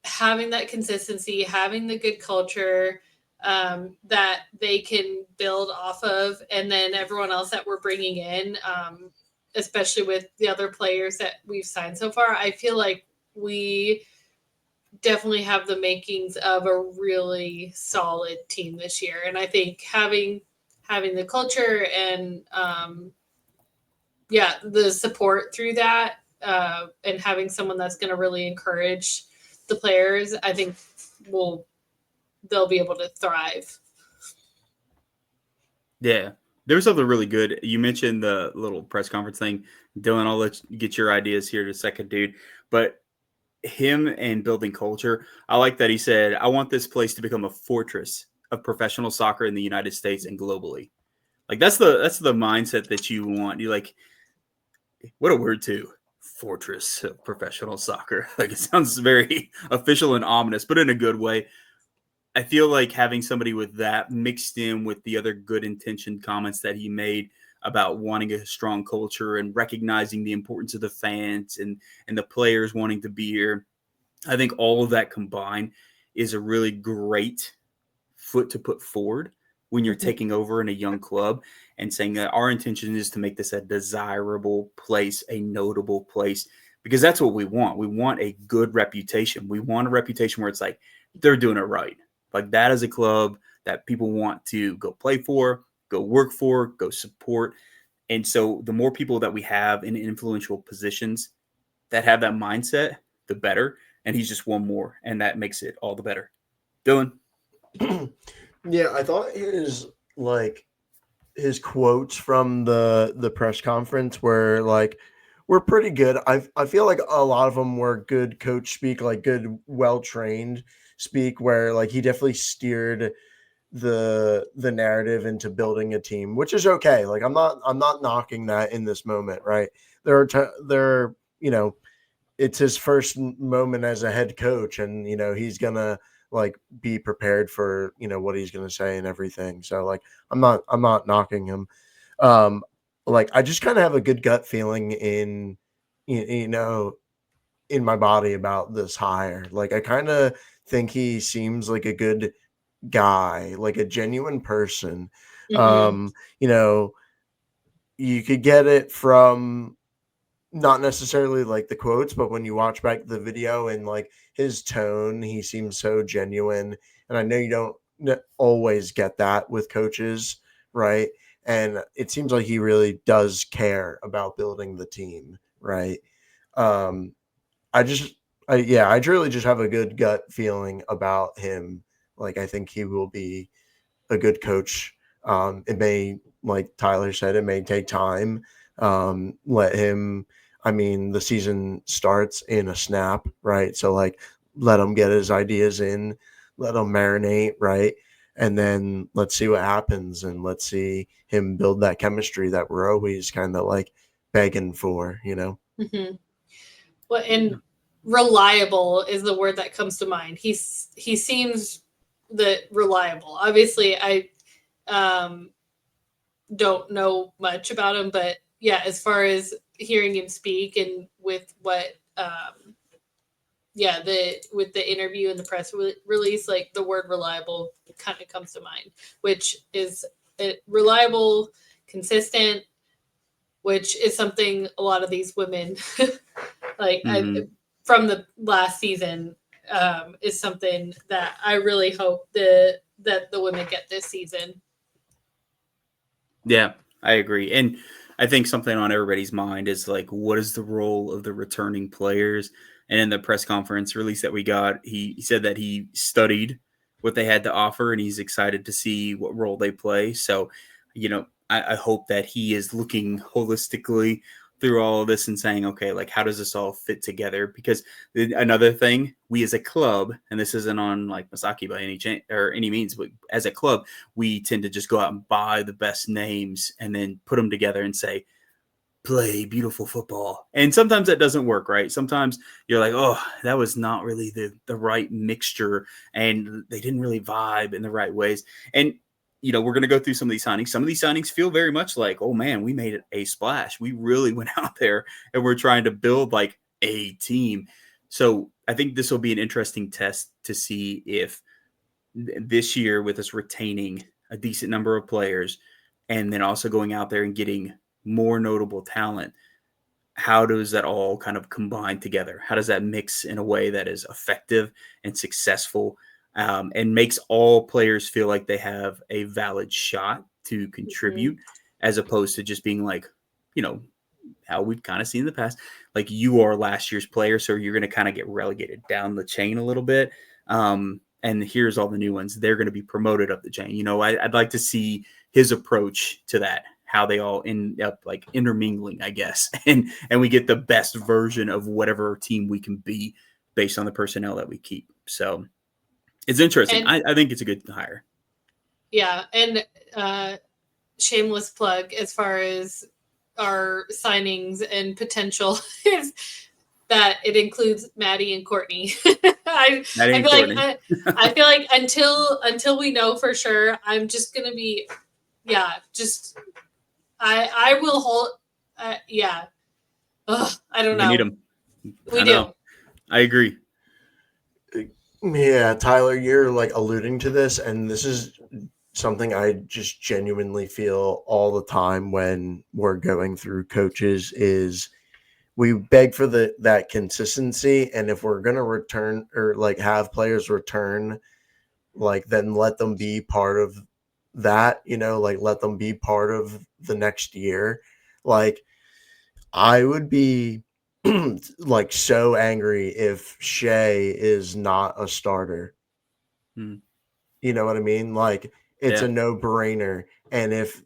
having that consistency, having the good culture that they can build off of, and then everyone else that we're bringing in, especially with the other players that we've signed so far, I feel like we definitely have the makings of a really solid team this year. And I think having the culture and the support through that, and having someone that's going to really encourage the players, I think they'll be able to thrive. Yeah, there was something really good. You mentioned the little press conference thing. Dylan, I'll let you get your ideas here in a second, dude. But him and building culture, I like that he said, I want this place to become a fortress of professional soccer in the United States and globally. Like that's the mindset that you want. You like, what a word too. Fortress of professional soccer. Like it sounds very official and ominous, but in a good way. I feel like having somebody with that mixed in with the other good intentioned comments that he made about wanting a strong culture and recognizing the importance of the fans and the players wanting to be here. I think all of that combined is a really great foot to put forward when you're taking over in a young club and saying that our intention is to make this a desirable place, a notable place, because that's what we want. We want a good reputation. We want a reputation where it's like they're doing it right. Like that is a club that people want to go play for, go work for, go support. And so the more people that we have in influential positions that have that mindset, the better. And he's just one more, and that makes it all the better. Dylan? Yeah, I thought his quotes from the press conference were pretty good. I feel like a lot of them were good coach speak, like good, well-trained speak, where like he definitely steered the narrative into building a team, which is okay. Like I'm not knocking that in this moment, right? It's his first moment as a head coach, and he's gonna like be prepared for what he's gonna say and everything. So like I'm not knocking him. Like I just kind of have a good gut feeling in in my body about this hire. Like I kind of think he seems like a good guy, like a genuine person. Mm-hmm. You could get it from not necessarily like the quotes, but when you watch back the video and like his tone, he seems so genuine. And I know you don't always get that with coaches, right? And it seems like he really does care about building the team, right? I truly just have a good gut feeling about him. Like I think he will be a good coach. It may, like Tyler said, it may take time. Let him. I mean, the season starts in a snap, right? So like, let him get his ideas in, let him marinate, right? And then let's see what happens, and let's see him build that chemistry that we're always kind of like begging for, Mm-hmm. Well, and reliable is the word that comes to mind. He seems reliable. Obviously, I don't know much about him, but yeah, as far as hearing him speak and with what with the interview and the press release, like the word reliable kind of comes to mind, which is reliable, consistent, which is something a lot of these women like from the last season is something that I really hope that the women get this season. Yeah, I agree. And I think something on everybody's mind is like, what is the role of the returning players? And in the press conference release that we got, he said that he studied what they had to offer and he's excited to see what role they play. So, I hope that he is looking holistically through all of this and saying, okay, like, how does this all fit together? Because another thing, we as a club, and this isn't on like Masaki by any means, but as a club, we tend to just go out and buy the best names and then put them together and say, play beautiful football. And sometimes that doesn't work, right? Sometimes you're like, oh, that was not really the right mixture and they didn't really vibe in the right ways. And, we're going to go through some of these signings. Some of these signings feel very much like, oh man, we made a splash. We really went out there and we're trying to build like a team. So I think this will be an interesting test to see if this year with us retaining a decent number of players and then also going out there and getting more notable talent, how does that all kind of combine together? How does that mix in a way that is effective and successful and makes all players feel like they have a valid shot to contribute as opposed to just being like, how we've kind of seen in the past, like you are last year's player, so you're going to kind of get relegated down the chain a little bit. And here's all the new ones. They're going to be promoted up the chain. I'd like to see his approach to that, how they all end up like intermingling, I guess. And we get the best version of whatever team we can be based on the personnel that we keep. So it's interesting. And, I think it's a good hire. Yeah. And shameless plug as far as our signings and potential is that it includes Maddie and Courtney. I feel like until we know for sure, I'm just gonna be, I will hold, yeah. Ugh, I don't know. We need them. We do. I agree. Yeah, Tyler, you're like alluding to this, and this is something I just genuinely feel all the time when we're going through coaches is we beg for that consistency, and if we're gonna return or like have players return, like then let them be part of that, like let them be part of the next year. Like I would be like so angry if Shay is not a starter. You know what I mean? Like it's a no-brainer. And if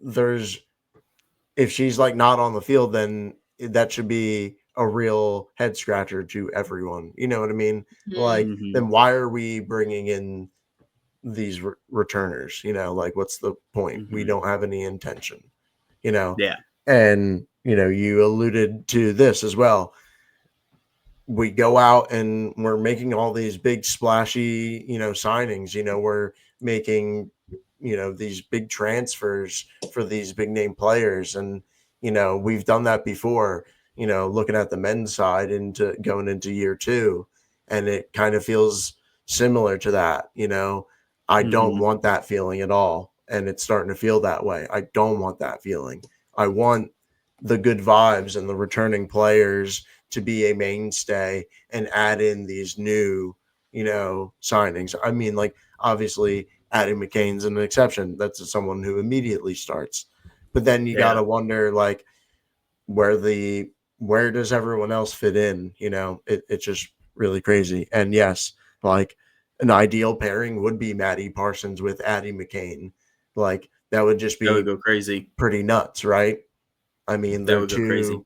she's like not on the field, then that should be a real head scratcher to everyone. You know what I mean? Like then why are we bringing in these returners? Like what's the point? We don't have any intention. Yeah. And you alluded to this as well. We go out and we're making all these big splashy, signings. We're making, these big transfers for these big name players. And, we've done that before, looking at the men's side into going into year 2. And it kind of feels similar to that. I don't want that feeling at all. And it's starting to feel that way. I don't want that feeling. I want the good vibes and the returning players to be a mainstay and add in these new, signings. I mean, like obviously Addie McCain's an exception. That's someone who immediately starts. But then you got to wonder like where does everyone else fit in? It's just really crazy. And yes, like an ideal pairing would be Maddie Parsons with Addie McCain. Like that would just be go crazy. Pretty nuts, right? I mean, That they're would go two crazy.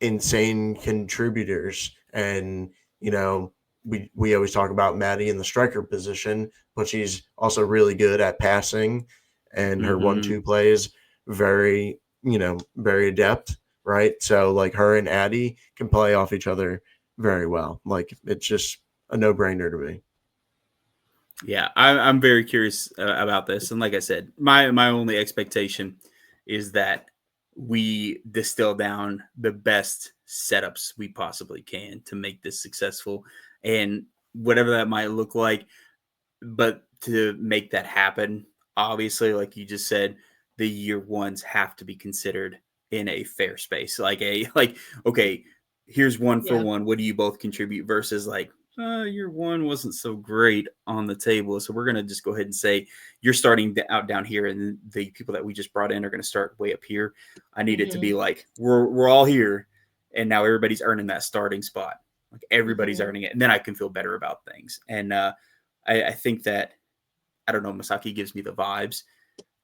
insane contributors. And, we always talk about Maddie in the striker position, but she's also really good at passing and her 1-2 play is very, very adept. Right. So like her and Addie can play off each other very well. Like it's just a no brainer to me. Yeah, I'm very curious about this. And like I said, my only expectation is that we distill down the best setups we possibly can to make this successful and whatever that might look like. But to make that happen, obviously, like you just said, the year ones have to be considered in a fair space. Okay, here's 1 for 1. What do you both contribute versus like year one wasn't so great on the table. So we're going to just go ahead and say you're starting out down here, and the people that we just brought in are going to start way up here. I need it to be like we're all here, and now everybody's earning that starting spot. Like everybody's earning it, and then I can feel better about things. And I think that, I don't know, Masaki gives me the vibes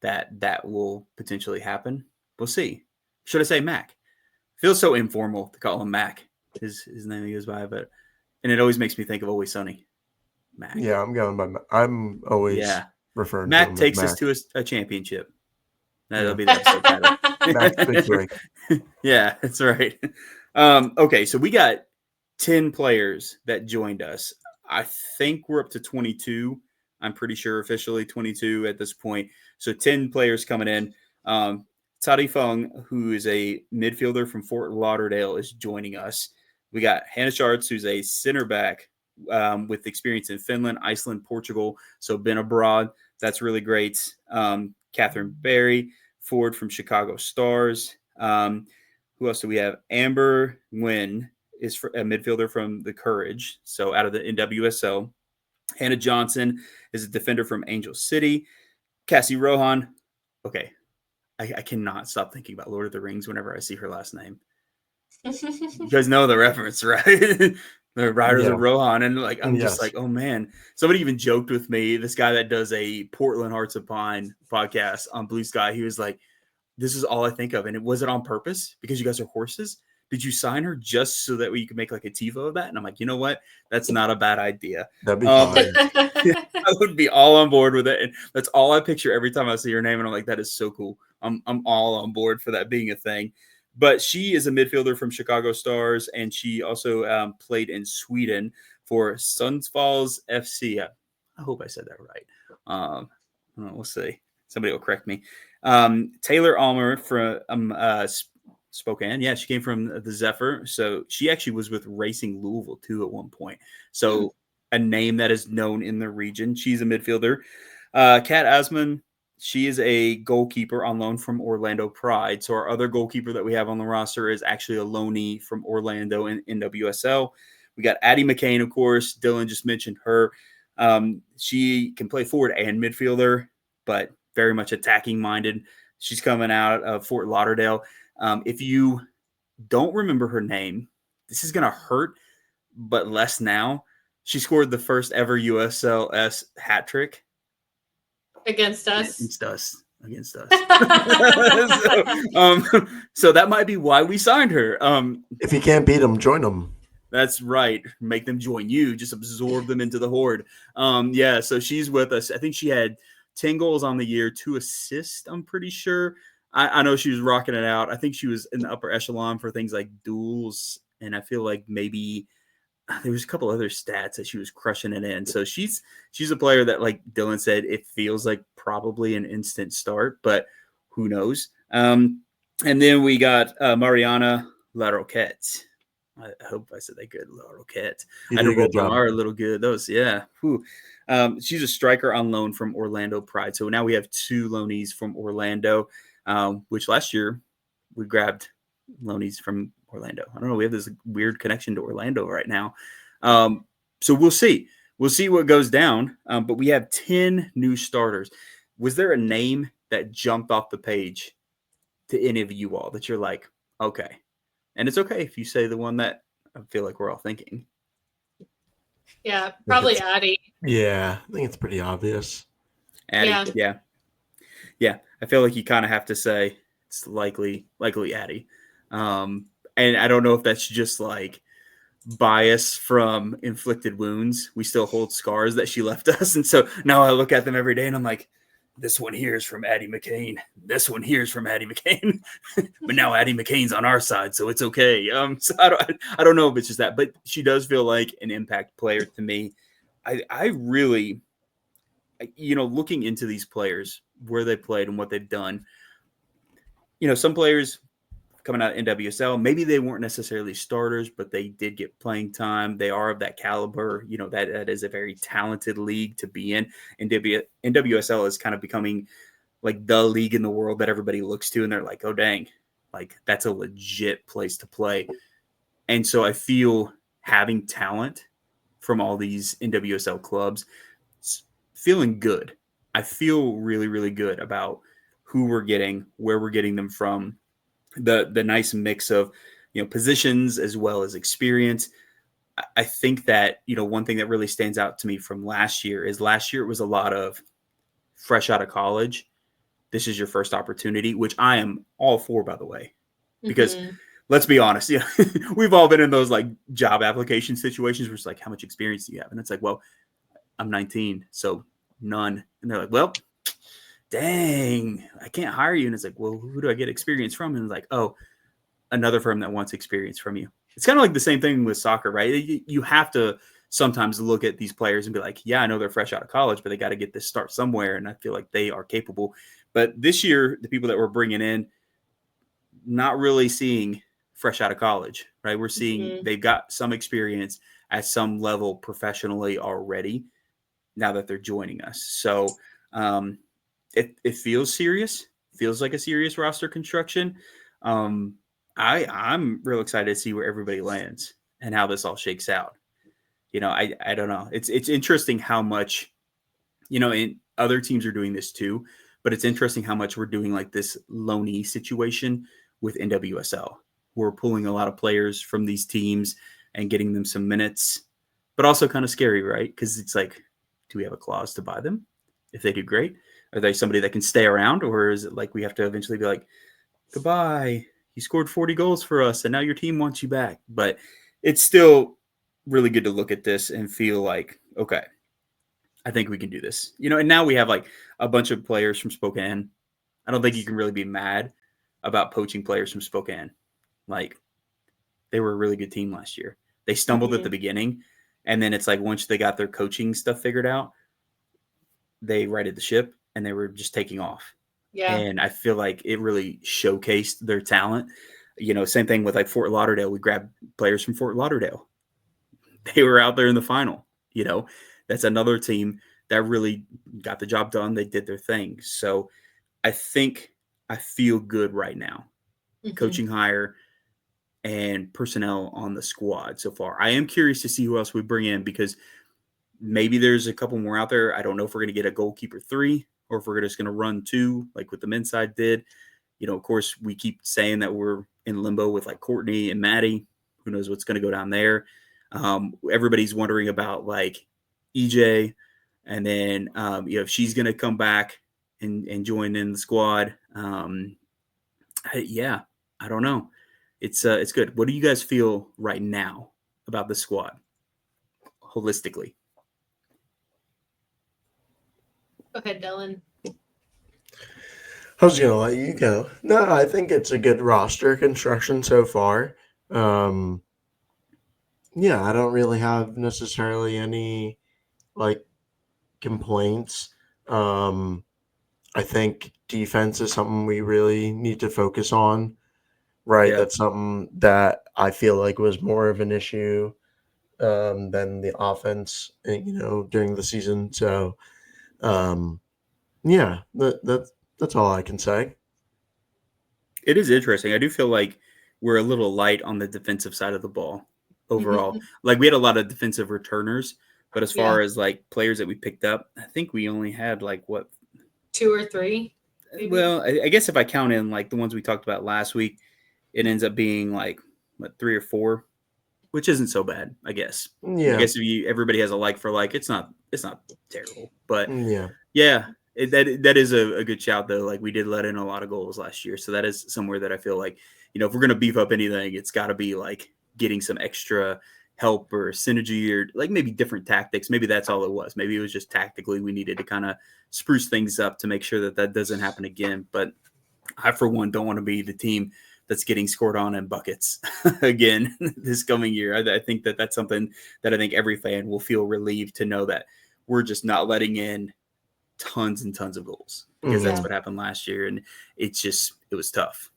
that will potentially happen. We'll see. Should I say Mac? Feels so informal to call him Mac. His name he goes by, and it always makes me think of Always Sunny. Mac. Yeah, I'm going by. I'm always referring Mac to him takes as Mac. us to a championship. That'll be the episode title. Mac's big break. Yeah, that's right. Okay, so we got 10 players that joined us. I think we're up to 22. I'm pretty sure officially 22 at this point. So 10 players coming in. Tadi Fung, who is a midfielder from Fort Lauderdale, is joining us. We got Hannah Schartz, who's a center back with experience in Finland, Iceland, Portugal. So been abroad. That's really great. Catherine Berry, forward from Chicago Stars. Who else do we have? Amber Nguyen is a midfielder from the Courage, so out of the NWSL. Hannah Johnson is a defender from Angel City. Cassie Rohan. Okay, I cannot stop thinking about Lord of the Rings whenever I see her last name. You guys know the reference, right? The Riders of Rohan. And like, I'm just like, oh man. Somebody even joked with me, this guy that does a Portland Hearts of Pine podcast on Blue Sky, he was like, this is all I think of. And it was it on purpose because you guys are horses? Did you sign her just so that you could make like a TiVo of that? And I'm like, you know what? That's not a bad idea. That'd be fine. I would be all on board with it. And that's all I picture every time I see her name. And I'm like, that is so cool. I'm all on board for that being a thing. But she is a midfielder from Chicago Stars, and she also played in Sweden for Sundsvalls FC. I hope I said that right. We'll see. Somebody will correct me. Taylor Almer from Spokane. Yeah, she came from the Zephyr. So she actually was with Racing Louisville too at one point. So a name that is known in the region. She's a midfielder. Kat Asman, she is a goalkeeper on loan from Orlando Pride. So our other goalkeeper that we have on the roster is actually a loanee from Orlando in NWSL. We got Addie McCain, of course. Dylan just mentioned her. She can play forward and midfielder, but very much attacking minded. She's coming out of Fort Lauderdale. If you don't remember her name, this is going to hurt, but less now. She scored the first ever USLS hat trick. Against us. So that might be why we signed her. If you can't beat them, join them. That's right. Make them join you. Just absorb them into the horde. Yeah, so she's with us. I think she had 10 goals on the year, 2 assists, I'm pretty sure. I know she was rocking it out. I think she was in the upper echelon for things like duels, and I feel like maybe there was a couple other stats that she was crushing it in. So she's a player that, like Dylan said, it feels like probably an instant start, but who knows? And then we got Mariana Laroquette. I hope I said that good, Laroquette. I know both are a little good. Those, yeah. She's a striker on loan from Orlando Pride. So now we have 2 loanees from Orlando, which last year we grabbed loanees from Orlando. I don't know. We have this weird connection to Orlando right now. So we'll see. We'll see what goes down. But we have 10 new starters. Was there a name that jumped off the page to any of you all that you're like, okay? And it's okay if you say the one that I feel like we're all thinking. Yeah, probably Addie. Yeah, I think it's pretty obvious. Addie, yeah. I feel like you kind of have to say it's likely Addie. And I don't know if that's just like bias from inflicted wounds. We still hold scars that she left us. And so now I look at them every day and I'm like, this one here is from Addie McCain. This one here is from Addie McCain. But now Addie McCain's on our side, so it's okay. So I don't know if it's just that, but she does feel like an impact player to me. I really, looking into these players, where they played and what they've done, some players coming out of NWSL, maybe they weren't necessarily starters, but they did get playing time. They are of that caliber. That is a very talented league to be in. NWSL is kind of becoming like the league in the world that everybody looks to, and they're like, oh, dang, like that's a legit place to play. And so I feel having talent from all these NWSL clubs. It's feeling good. I feel really, really good about who we're getting, where we're getting them from, the nice mix of, positions as well as experience. I think that, one thing that really stands out to me from last year is last year it was a lot of fresh out of college. This is your first opportunity, which I am all for, by the way, because let's be honest, we've all been in those like job application situations where it's like, how much experience do you have? And it's like, well, I'm 19, so none. And they're like, well, dang, I can't hire you. And it's like, well, who do I get experience from? And it's like, oh, another firm that wants experience from you. It's kind of like the same thing with soccer, right? You have to sometimes look at these players and be like, yeah, I know they're fresh out of college, but they got to get this start somewhere. And I feel like they are capable. But this year, the people that we're bringing in, not really seeing fresh out of college, right? We're seeing they've got some experience at some level professionally already now that they're joining us. So it feels serious, feels like a serious roster construction. I'm real excited to see where everybody lands and how this all shakes out. I don't know. It's interesting how much, and other teams are doing this too, but it's interesting how much we're doing like this loanee situation with NWSL. We're pulling a lot of players from these teams and getting them some minutes, but also kind of scary, right? Because it's like, do we have a clause to buy them if they do great? Are they somebody that can stay around, or is it like we have to eventually be like, goodbye, you scored 40 goals for us and now your team wants you back? But it's still really good to look at this and feel like, okay, I think we can do this. And now we have like a bunch of players from Spokane. I don't think you can really be mad about poaching players from Spokane. Like, they were a really good team last year. They stumbled at the beginning, and then it's like once they got their coaching stuff figured out, they righted the ship and they were just taking off. Yeah. And I feel like it really showcased their talent. Same thing with like Fort Lauderdale. We grabbed players from Fort Lauderdale. They were out there in the final. That's another team that really got the job done. They did their thing. So I think I feel good right now. Coaching hire and personnel on the squad so far. I am curious to see who else we bring in, because maybe there's a couple more out there. I don't know if we're going to get a goalkeeper 3 or if we're just going to run 2 like what the men's side did. Of course, we keep saying that we're in limbo with like Courtney and Maddie. Who knows what's going to go down there? Everybody's wondering about like EJ, and then if she's going to come back and join in the squad. Yeah, I don't know. It's good. What do you guys feel right now about the squad holistically? Go ahead, Dylan. I was going to let you go. No, I think it's a good roster construction so far. Yeah, I don't really have necessarily any like complaints. I think defense is something we really need to focus on. Right, that's something that I feel like was more of an issue than the offense, during the season. So, yeah, that's all I can say. It is interesting. I do feel like we're a little light on the defensive side of the ball overall. Like, we had a lot of defensive returners, but as far as like players that we picked up, I think we only had like 2 or 3. Maybe? Well, I guess if I count in like the ones we talked about last week, it ends up being like 3 or 4, which isn't so bad, I guess. Yeah. I guess if everybody has a like for like, it's not terrible. But yeah, that is a good shout though. Like, we did let in a lot of goals last year, so that is somewhere that I feel like, if we're gonna beef up anything, it's got to be like getting some extra help or synergy, or like maybe different tactics. Maybe that's all it was. Maybe it was just tactically we needed to kind of spruce things up to make sure that doesn't happen again. But I, for one, don't want to be the team that's getting scored on in buckets again this coming year. I think that's something that I think every fan will feel relieved to know, that we're just not letting in tons and tons of goals, because that's what happened last year. And it was tough.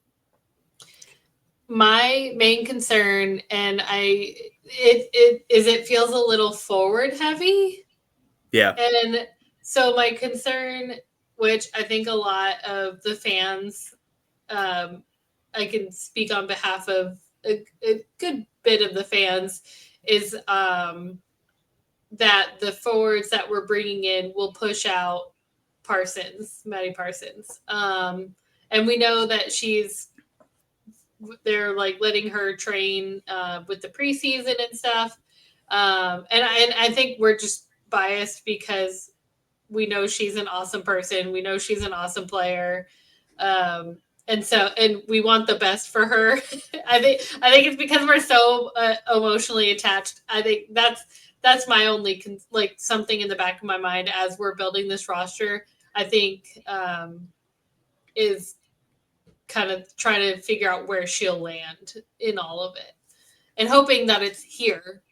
My main concern, and it feels a little forward heavy. Yeah. And so my concern, which I think a lot of the fans, I can speak on behalf of a good bit of the fans, is that the forwards that we're bringing in will push out Maddie Parsons. And we know that they're like letting her train with the preseason and stuff. And I think we're just biased because we know she's an awesome person. We know she's an awesome player. And we want the best for her. I think it's because we're so emotionally attached. I think that's my only like something in the back of my mind as we're building this roster. I think is kind of trying to figure out where she'll land in all of it, and hoping that it's here.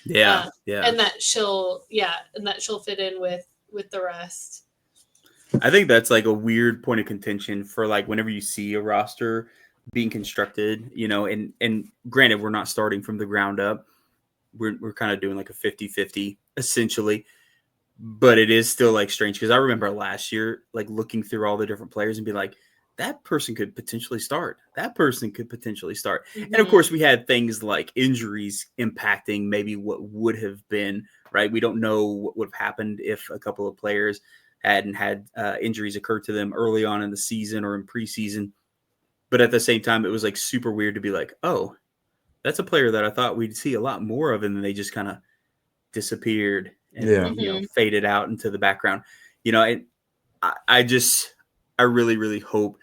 Yeah. And that she'll fit in with the rest. I think that's like a weird point of contention for like whenever you see a roster being constructed, and granted, we're not starting from the ground up. We're kind of doing like a 50-50 essentially, but it is still like strange because I remember last year, like looking through all the different players and be like, that person could potentially start. That person could potentially start. Mm-hmm. And of course, we had things like injuries impacting maybe what would have been, right? We don't know what would have happened if a couple of players hadn't had injuries occur to them early on in the season or in preseason. But at the same time, it was like super weird to be like, oh, that's a player that I thought we'd see a lot more of, and then they just kind of disappeared and faded out into the background. I really, really hope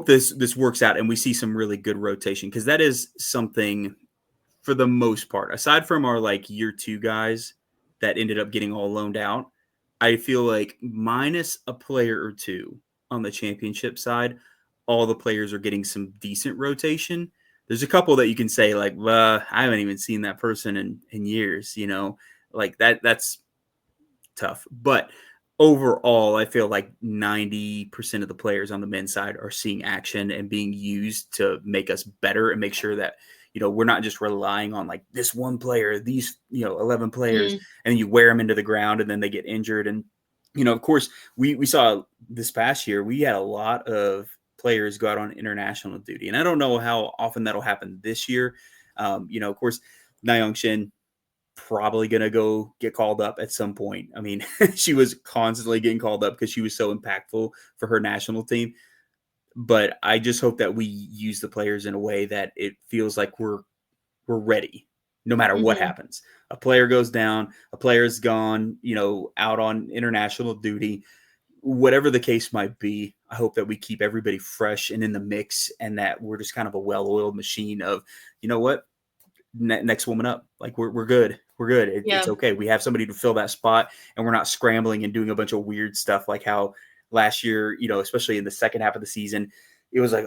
this works out and we see some really good rotation, because that is something for the most part, aside from our like year 2 guys that ended up getting all loaned out, I feel like minus a player or two on the championship side, all the players are getting some decent rotation. There's a couple that you can say like, I haven't even seen that person in years, like that's tough. But overall, I feel like 90% of the players on the men's side are seeing action and being used to make us better and make sure that, we're not just relying on like this one player, these, 11 players, and you wear them into the ground and then they get injured. And, of course, we saw this past year, we had a lot of players go out on international duty. And I don't know how often that'll happen this year. Of course, Nayoung Shin probably going to go get called up at some point. I mean, she was constantly getting called up because she was so impactful for her national team. But I just hope that we use the players in a way that it feels like we're ready no matter what happens. A player goes down, a player's gone, out on international duty, whatever the case might be. I hope that we keep everybody fresh and in the mix, and that we're just kind of a well-oiled machine of, next woman up. Like we're good. We're good. It's okay. We have somebody to fill that spot, and we're not scrambling and doing a bunch of weird stuff like how last year, especially in the second half of the season, it was like,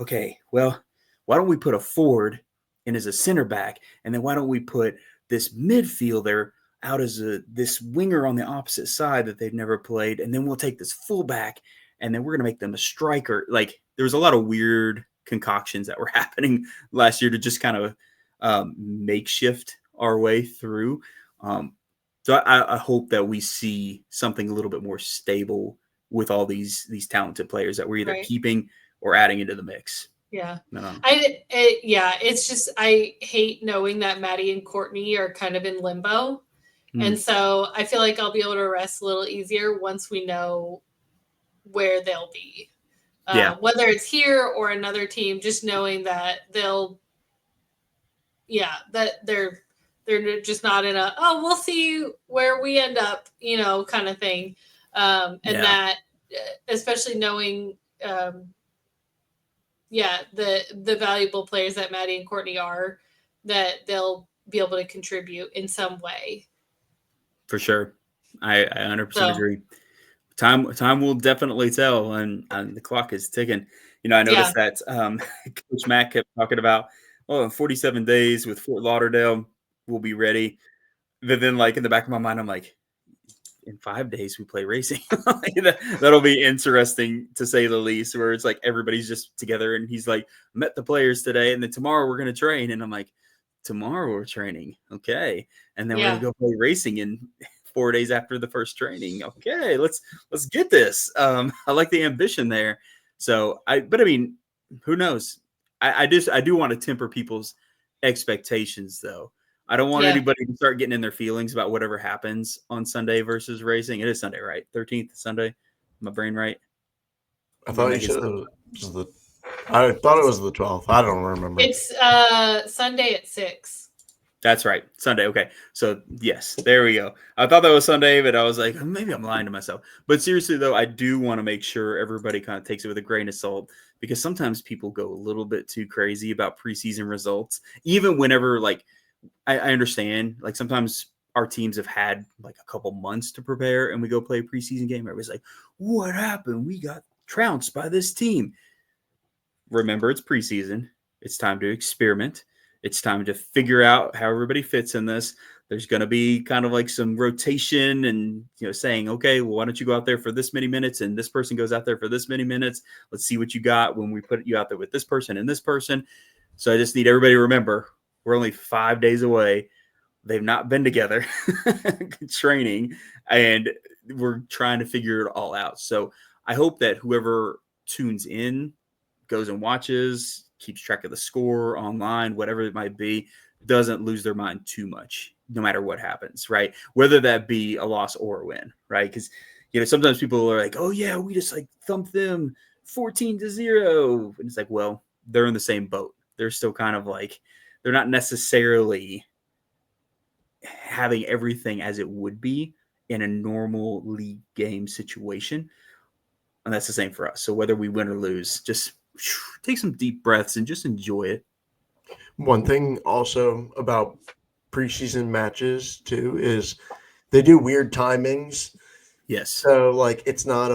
okay, well, why don't we put a forward in as a center back, and then why don't we put this midfielder out as this winger on the opposite side that they've never played, and then we'll take this fullback, and then we're going to make them a striker. Like there was a lot of weird concoctions that were happening last year to just kind of makeshift our way through. So I hope that we see something a little bit more stable with all these talented players that we're either keeping or adding into the mix. Yeah. It's just, I hate knowing that Maddie and Courtney are kind of in limbo. And so I feel like I'll be able to rest a little easier once we know where they'll be. Whether it's here or another team, just knowing that that they're just not in a, we'll see where we end up, kind of thing. That, especially knowing, the valuable players that Maddie and Courtney are, that they'll be able to contribute in some way. For sure. I 100% agree. Time will definitely tell, and the clock is ticking. I noticed that Coach Matt kept talking about, in 47 days with Fort Lauderdale, we'll be ready. But then, like, in the back of my mind, I'm like, in 5 days we play Racing. That'll be interesting to say the least, where it's like everybody's just together and he's like, met the players today, and then tomorrow we're going to train. And I'm like, tomorrow we're training. Okay. And then we're going to go play Racing in 4 days after the first training. Okay, let's get this. I like the ambition there. So but I mean, who knows? I do want to temper people's expectations though. I don't want Yeah. anybody to start getting in their feelings about whatever happens on Sunday versus racing. It is Sunday, right? 13th Sunday. My brain right? I thought you said it was the. I thought it was the 12th. I don't remember. It's Sunday at 6. That's right. Sunday. Okay. So, yes, there we go. I thought that was Sunday, but I was like, maybe I'm lying to myself. But seriously, though, I do want to make sure everybody kind of takes it with a grain of salt because sometimes people go a little bit too crazy about preseason results. Even whenever, like, I understand, like, sometimes our teams have had, like, a couple months to prepare and we go play a preseason game. Everybody's like, what happened? We got trounced by this team. Remember, it's preseason. It's time to experiment. It's time to figure out how everybody fits in this. There's going to be kind of like some rotation and, saying, okay, well, why don't you go out there for this many minutes and this person goes out there for this many minutes. Let's see what you got when we put you out there with this person and this person. So I just need everybody to remember we're only 5 days away. They've not been together training and we're trying to figure it all out. So I hope that whoever tunes in, goes and watches, keeps track of the score online, whatever it might be, doesn't lose their mind too much, no matter what happens, right? Whether that be a loss or a win, right? Because, sometimes people are like, oh, yeah, we just like thumped them 14-0. And it's like, well, they're in the same boat. They're still kind of like, they're not necessarily having everything as it would be in a normal league game situation. And that's the same for us. So whether we win or lose, just take some deep breaths and just enjoy it. One thing also about preseason matches too is they do weird timings. Yes. So like it's not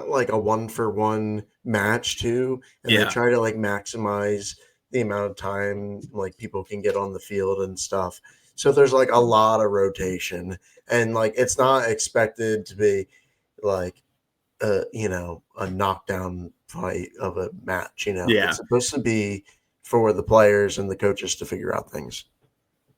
like a 1-for-1 match too. And they try to like maximize the amount of time like people can get on the field and stuff. So there's like a lot of rotation and like it's not expected to be like a knockdown fight of a match, Yeah. It's supposed to be for the players and the coaches to figure out things.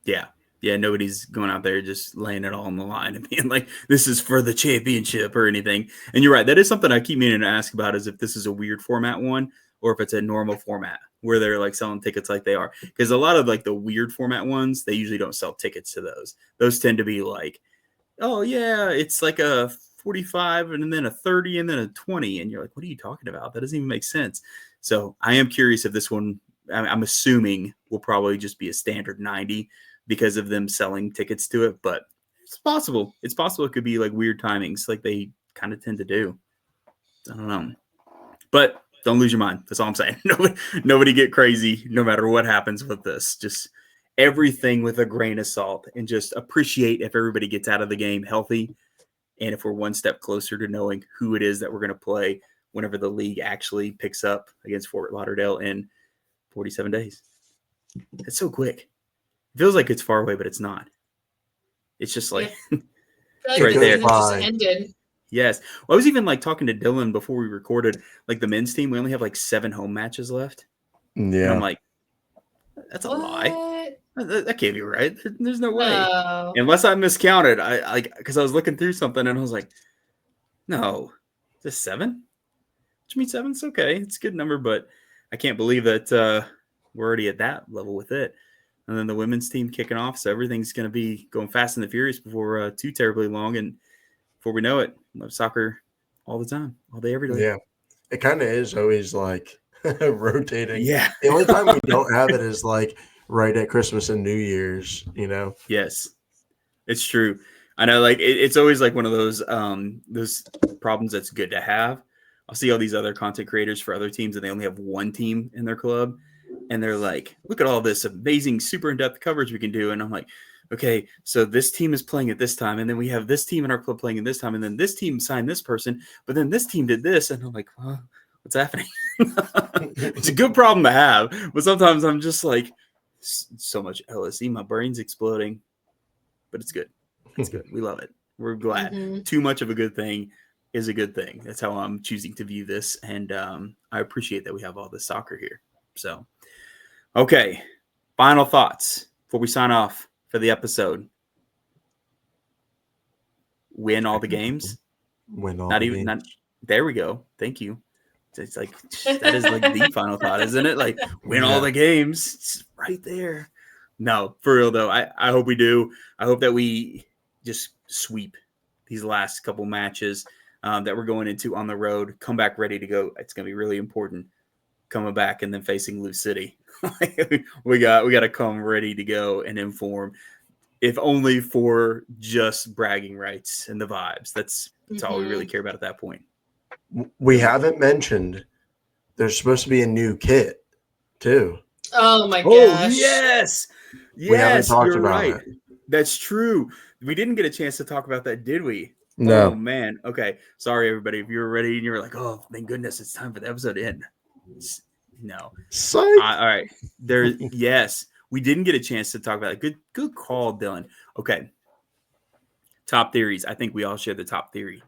Yeah. Yeah. Nobody's going out there just laying it all on the line and being like, this is for the championship or anything. And you're right. That is something I keep meaning to ask about is if this is a weird format one or if it's a normal format where they're like selling tickets like they are. Because a lot of like the weird format ones, they usually don't sell tickets to those. Those tend to be like, oh, yeah, it's like a 45 and then a 30 and then a 20. And you're like, what are you talking about? That doesn't even make sense. So I am curious if this one, I'm assuming will probably just be a standard 90 because of them selling tickets to it. But it's possible. It's possible it could be like weird timings like they kind of tend to do. I don't know. But don't lose your mind. That's all I'm saying. Nobody get crazy no matter what happens with this. Just everything with a grain of salt and just appreciate if everybody gets out of the game healthy. And if we're one step closer to knowing who it is that we're going to play whenever the league actually picks up against Fort Lauderdale in 47 days. It's so quick. It feels like it's far away, but it's not. It's just like Like right the there. season just ended. Yes. Well, I was even like talking to Dylan before we recorded, like the men's team, we only have like 7 home matches left. Yeah. And I'm like, that's a lie. That can't be right. There's no way. No. Unless I miscounted. I like because I was looking through something and I was like, no, is this 7? Which means 7's okay. It's a good number, but I can't believe that we're already at that level with it. And then the women's team kicking off, so everything's going to be going fast and the furious before too terribly long. And before we know it, we'll have soccer all the time, all day, every day. Yeah, it kind of is always like rotating. Yeah. The only time we don't have it is like right at Christmas and New Year's, Yes, it's true. I know, like it's always like one of those problems that's good to have. I'll see all these other content creators for other teams and they only have one team in their club. And they're like, look at all this amazing, super in-depth coverage we can do. And I'm like, okay, so this team is playing at this time. And then we have this team in our club playing at this time. And then this team signed this person. But then this team did this. And I'm like, well, what's happening? It's a good problem to have. But sometimes I'm just like, so much LSC. My brain's exploding. But it's good. It's good. We love it. We're glad. Mm-hmm. Too much of a good thing is a good thing. That's how I'm choosing to view this. And I appreciate that we have all this soccer here. So, okay. Final thoughts before we sign off for the episode. Win all the games. Win all Not the even. games. Not, there we go. Thank you. It's like that is like the final thought, isn't it? Like win all the games. It's right there. No, for real though. I hope we do. I hope that we just sweep these last couple matches that we're going into on the road. Come back ready to go. It's going to be really important coming back and then facing Lou City. we got to come ready to go and inform, if only for just bragging rights and the vibes. That's all we really care about at that point. We haven't mentioned there's supposed to be a new kit too. Oh my gosh. Oh yes. We haven't talked you're about right. it. That's true. We didn't get a chance to talk about that, did we? No. Oh man. Okay. Sorry, everybody. If you were ready and you were like, "Oh, thank goodness, it's time for the episode to end." No. Psych. All right. Yes, we didn't get a chance to talk about it. Good call, Dylan. Okay. Top theories. I think we all share the top theory.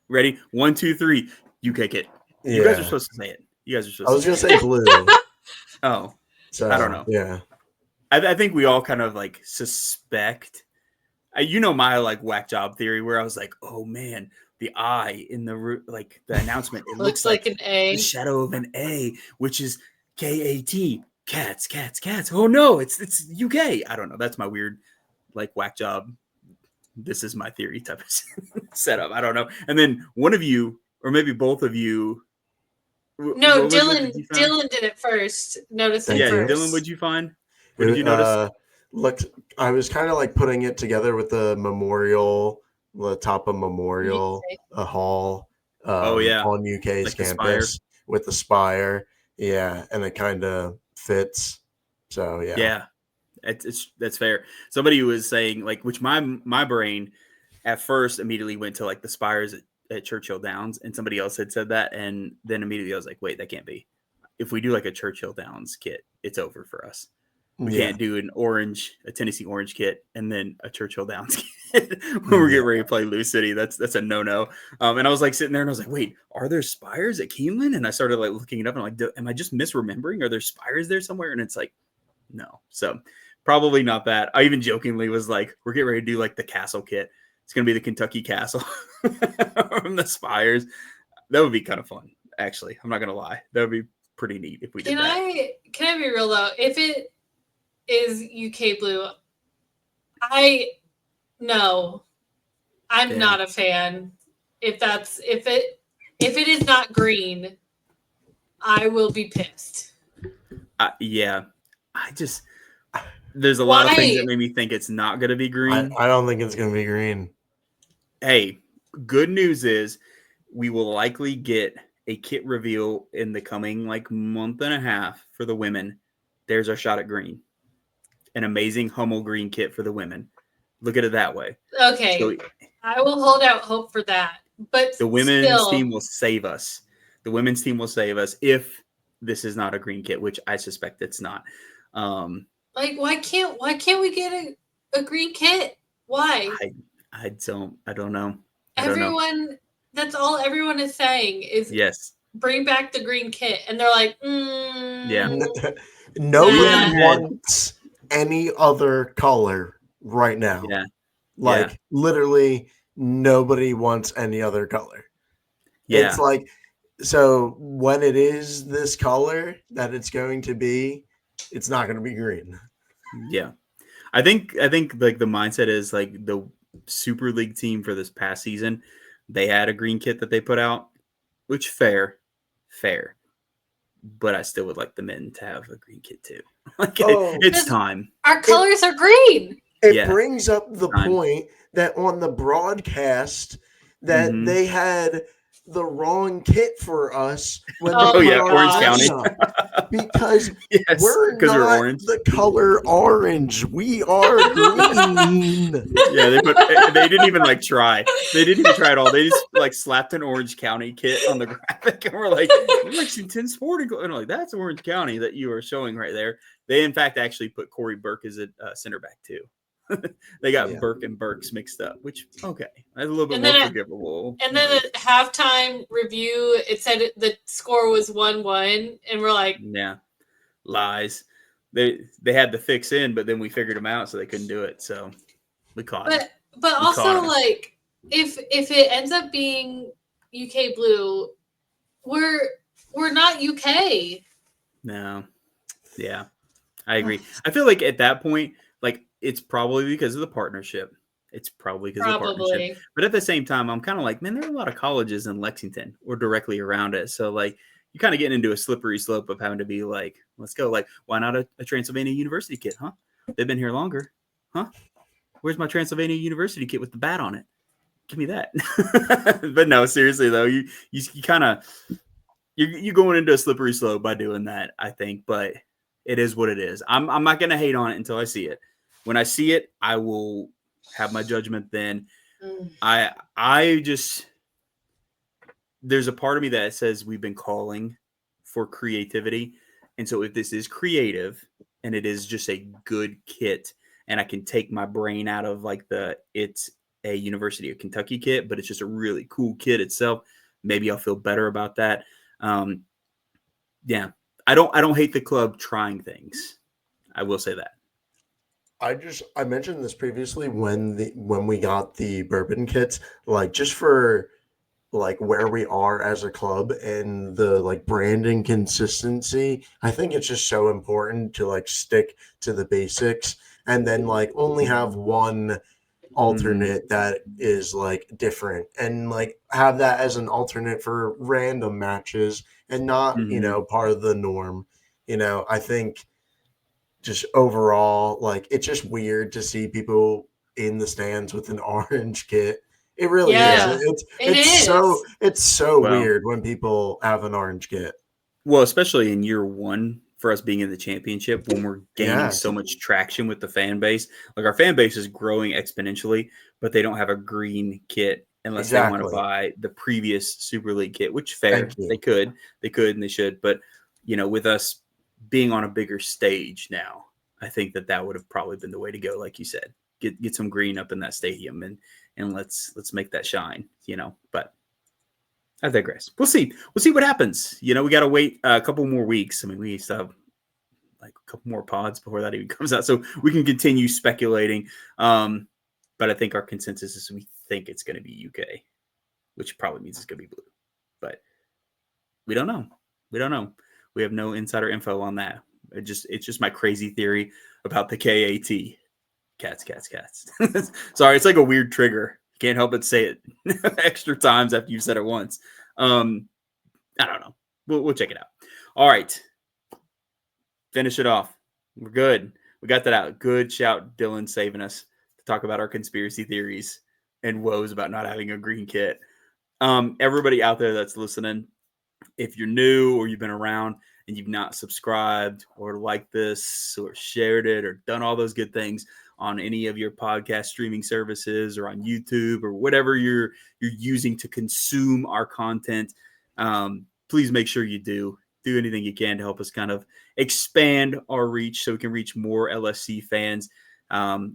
Ready? 1, 2, 3. You kick it. You guys are supposed to say it. I was gonna say blue. Oh, So I don't know. Yeah. I think we all kind of like suspect. My like whack job theory where I was like, oh man, the eye in the like the announcement, it looks like an A, the shadow of an A, which is KAT, cats. Oh no, it's UK. I don't know. That's my weird like whack job. This is my theory type of setup. I don't know. And then one of you, or maybe both of you. No, Dylan did it first. Notice it first. Dylan, what'd you find? What did you notice? Look, I was kind of like putting it together with the memorial, the top of Memorial, a hall. On UK's like campus with the spire. Yeah, and it kind of fits. So yeah, that's fair. Somebody was saying like, which my brain at first immediately went to like the spires at Churchill Downs, and somebody else had said that, and then immediately I was like, wait, that can't be. If we do like a Churchill Downs kit, it's over for us. We can't do a Tennessee Orange kit and then a Churchill Downs kit when we're getting ready to play Lou City. That's a no-no. And I was like sitting there and I was like, wait, are there spires at Keeneland? And I started like looking it up and I'm like, am I just misremembering? Are there spires there somewhere? And it's like, no. So probably not that. I even jokingly was like, we're getting ready to do like the castle kit. It's going to be the Kentucky Castle from the spires. That would be kind of fun, actually. I'm not going to lie. That would be pretty neat if we did that. Can I be real though? If it is UK blue, I'm not a fan. If it is not green, I will be pissed. There's a lot of things that made me think it's not going to be green. I don't think it's going to be green. Hey, good news is we will likely get a kit reveal in the coming like month and a half for the women. There's our shot at green. An amazing Hummel green kit for the women. Look at it that way. Okay. So, I will hold out hope for that. But the women's team will save us. The women's team will save us if this is not a green kit, which I suspect it's not. Why can't we get a green kit? Why? I don't know. That's all everyone is saying is yes. Bring back the green kit. And they're like, yeah. Nobody wants any other color right now. Yeah. Literally nobody wants any other color. Yeah. It's like, so when it is this color that it's going to be, it's not going to be green. Yeah. I think like the mindset is like the Super League team for this past season, they had a green kit that they put out, which fair. But I still would like the men to have a green kit too. It's time. Our colors are green. It brings up the point that on the broadcast that they had the wrong kit for us when Orange County. Because we're not orange. The color orange. We are green. Yeah, they didn't even like try. They didn't even try at all. They just like slapped an Orange County kit on the graphic and we're like Lexington Sporting. And I'm like, that's Orange County that you are showing right there. They in fact actually put Corey Burke as a center back too. They got Burke and Burks mixed up, which that's a little bit more forgivable. And then at halftime review, it said the score was 1-1, and we're like, yeah, lies. They had the fix in, but then we figured them out, so they couldn't do it. So we caught it. But also like if it ends up being UK blue, we're not UK. No, yeah. I agree. I feel like at that point, like it's probably because of the partnership. It's probably because of the partnership. Probably. But at the same time, I'm kind of like, man, there are a lot of colleges in Lexington or directly around it. So like you kind of get into a slippery slope of having to be like, let's go. Like, why not a Transylvania University kit, huh? They've been here longer. Huh? Where's my Transylvania University kit with the bat on it? Give me that. But no, seriously though, you kind of you're going into a slippery slope by doing that, I think, but it is what it is. I'm not gonna hate on it until I see it. When I see it, I will have my judgment then. I just there's a part of me that says we've been calling for creativity. And so if this is creative and it is just a good kit and I can take my brain out of like it's a University of Kentucky kit, but it's just a really cool kit itself, maybe I'll feel better about that. Yeah, I don't hate the club trying things. I will say that. I mentioned this previously when we got the bourbon kits, like just for like where we are as a club and the like branding consistency. I think it's just so important to like stick to the basics and then like only have one alternate that is like different and like have that as an alternate for random matches and not, part of the norm. I think just overall, like it's just weird to see people in the stands with an orange kit. It really is. It's so Well, weird when people have an orange kit. Well, especially in year one for us being in the championship when we're gaining so much traction with the fan base. Like our fan base is growing exponentially, but they don't have a green kit unless they want to buy the previous Super League kit, which fair. They could and they should. But, with us being on a bigger stage now, I think that would have probably been the way to go. Like you said, get some green up in that stadium and let's make that shine, but I digress. We'll see what happens. We got to wait a couple more weeks. I mean, we still have like a couple more pods before that even comes out. So we can continue speculating. But I think our consensus is we think it's going to be UK, which probably means it's going to be blue, but we don't know. We have no insider info on that. It's just my crazy theory about the KAT. Cats. Sorry, it's like a weird trigger. Can't help but say it extra times after you've said it once. I don't know. We'll check it out. All right. Finish it off. We're good. We got that out. Good shout, Dylan, saving us to talk about our conspiracy theories and woes about not having a green kit. Everybody out there that's listening, if you're new or you've been around and you've not subscribed or liked this or shared it or done all those good things on any of your podcast streaming services or on YouTube or whatever you're using to consume our content, please make sure you do anything you can to help us kind of expand our reach so we can reach more LSC fans.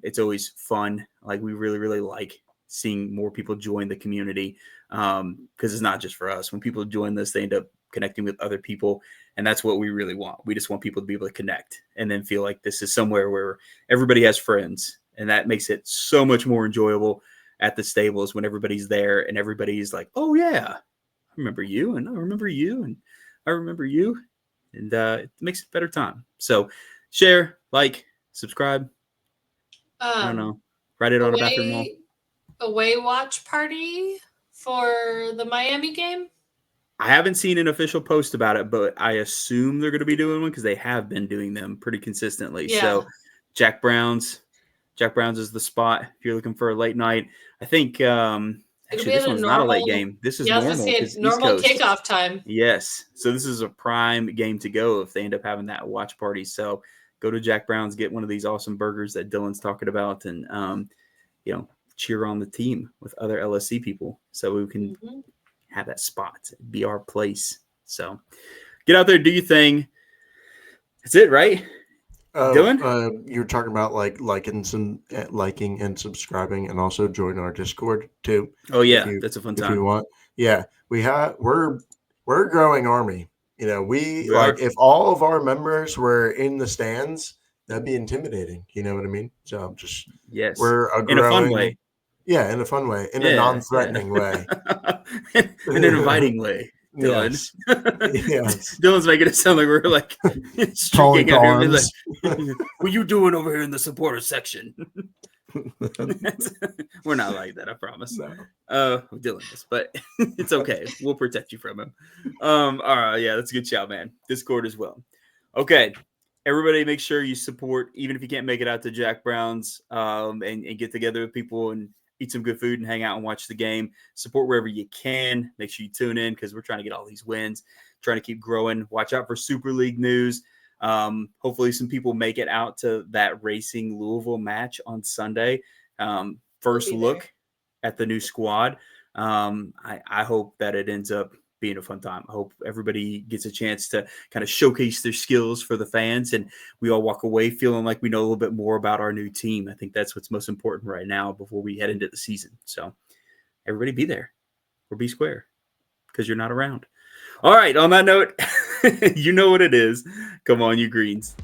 It's always fun. Like we really, really like seeing more people join the community because it's not just for us. When people join this, they end up connecting with other people. And that's what we really want. We just want people to be able to connect and then feel like this is somewhere where everybody has friends. And that makes it so much more enjoyable at the stables when everybody's there and everybody's like, oh, yeah, I remember you. And I remember you. And I remember you. And it makes it a better time. So share, like, subscribe. I don't know. Write it on a bathroom wall. Away watch party for the Miami game? I haven't seen an official post about it, but I assume they're going to be doing one because they have been doing them pretty consistently. Yeah. So Jack Brown's is the spot if you're looking for a late night. I think actually this one's not a late game. This is normal. Normal kickoff time. Yes. So this is a prime game to go if they end up having that watch party. So go to Jack Brown's, get one of these awesome burgers that Dylan's talking about, and cheer on the team with other LSC people so we can have that spot, be our place. So get out there, do your thing. That's it, right? Dylan? You're talking about liking and subscribing and also join our Discord too. Oh yeah, that's a fun time. If you want. Yeah, we're a growing army. If all of our members were in the stands, that'd be intimidating. You know what I mean? So just we're in a fun way. Yeah, in a fun way, in a non-threatening way, in an inviting way. Dylan. Yes. Yes. Dylan's making it sound like we're like Calling streaking out here. He's arms. like, what are you doing over here in the supporter section? We're not like that, I promise. No. Dylan is, but it's okay. We'll protect you from him. All right, yeah, that's a good shout, man. Discord as well. Okay, everybody, make sure you support, even if you can't make it out to Jack Brown's, and get together with people and eat some good food and hang out and watch the game. Support wherever you can. Make sure you tune in because we're trying to get all these wins, trying to keep growing. Watch out for Super League news. Hopefully some people make it out to that Racing Louisville match on Sunday. First look at the new squad. I hope that it ends up being a fun time. I hope everybody gets a chance to kind of showcase their skills for the fans, and we all walk away feeling like we know a little bit more about our new team. I think that's what's most important right now before we head into the season. So everybody be there or be square because you're not around. All right, on that note, you know what it is. Come on, you greens.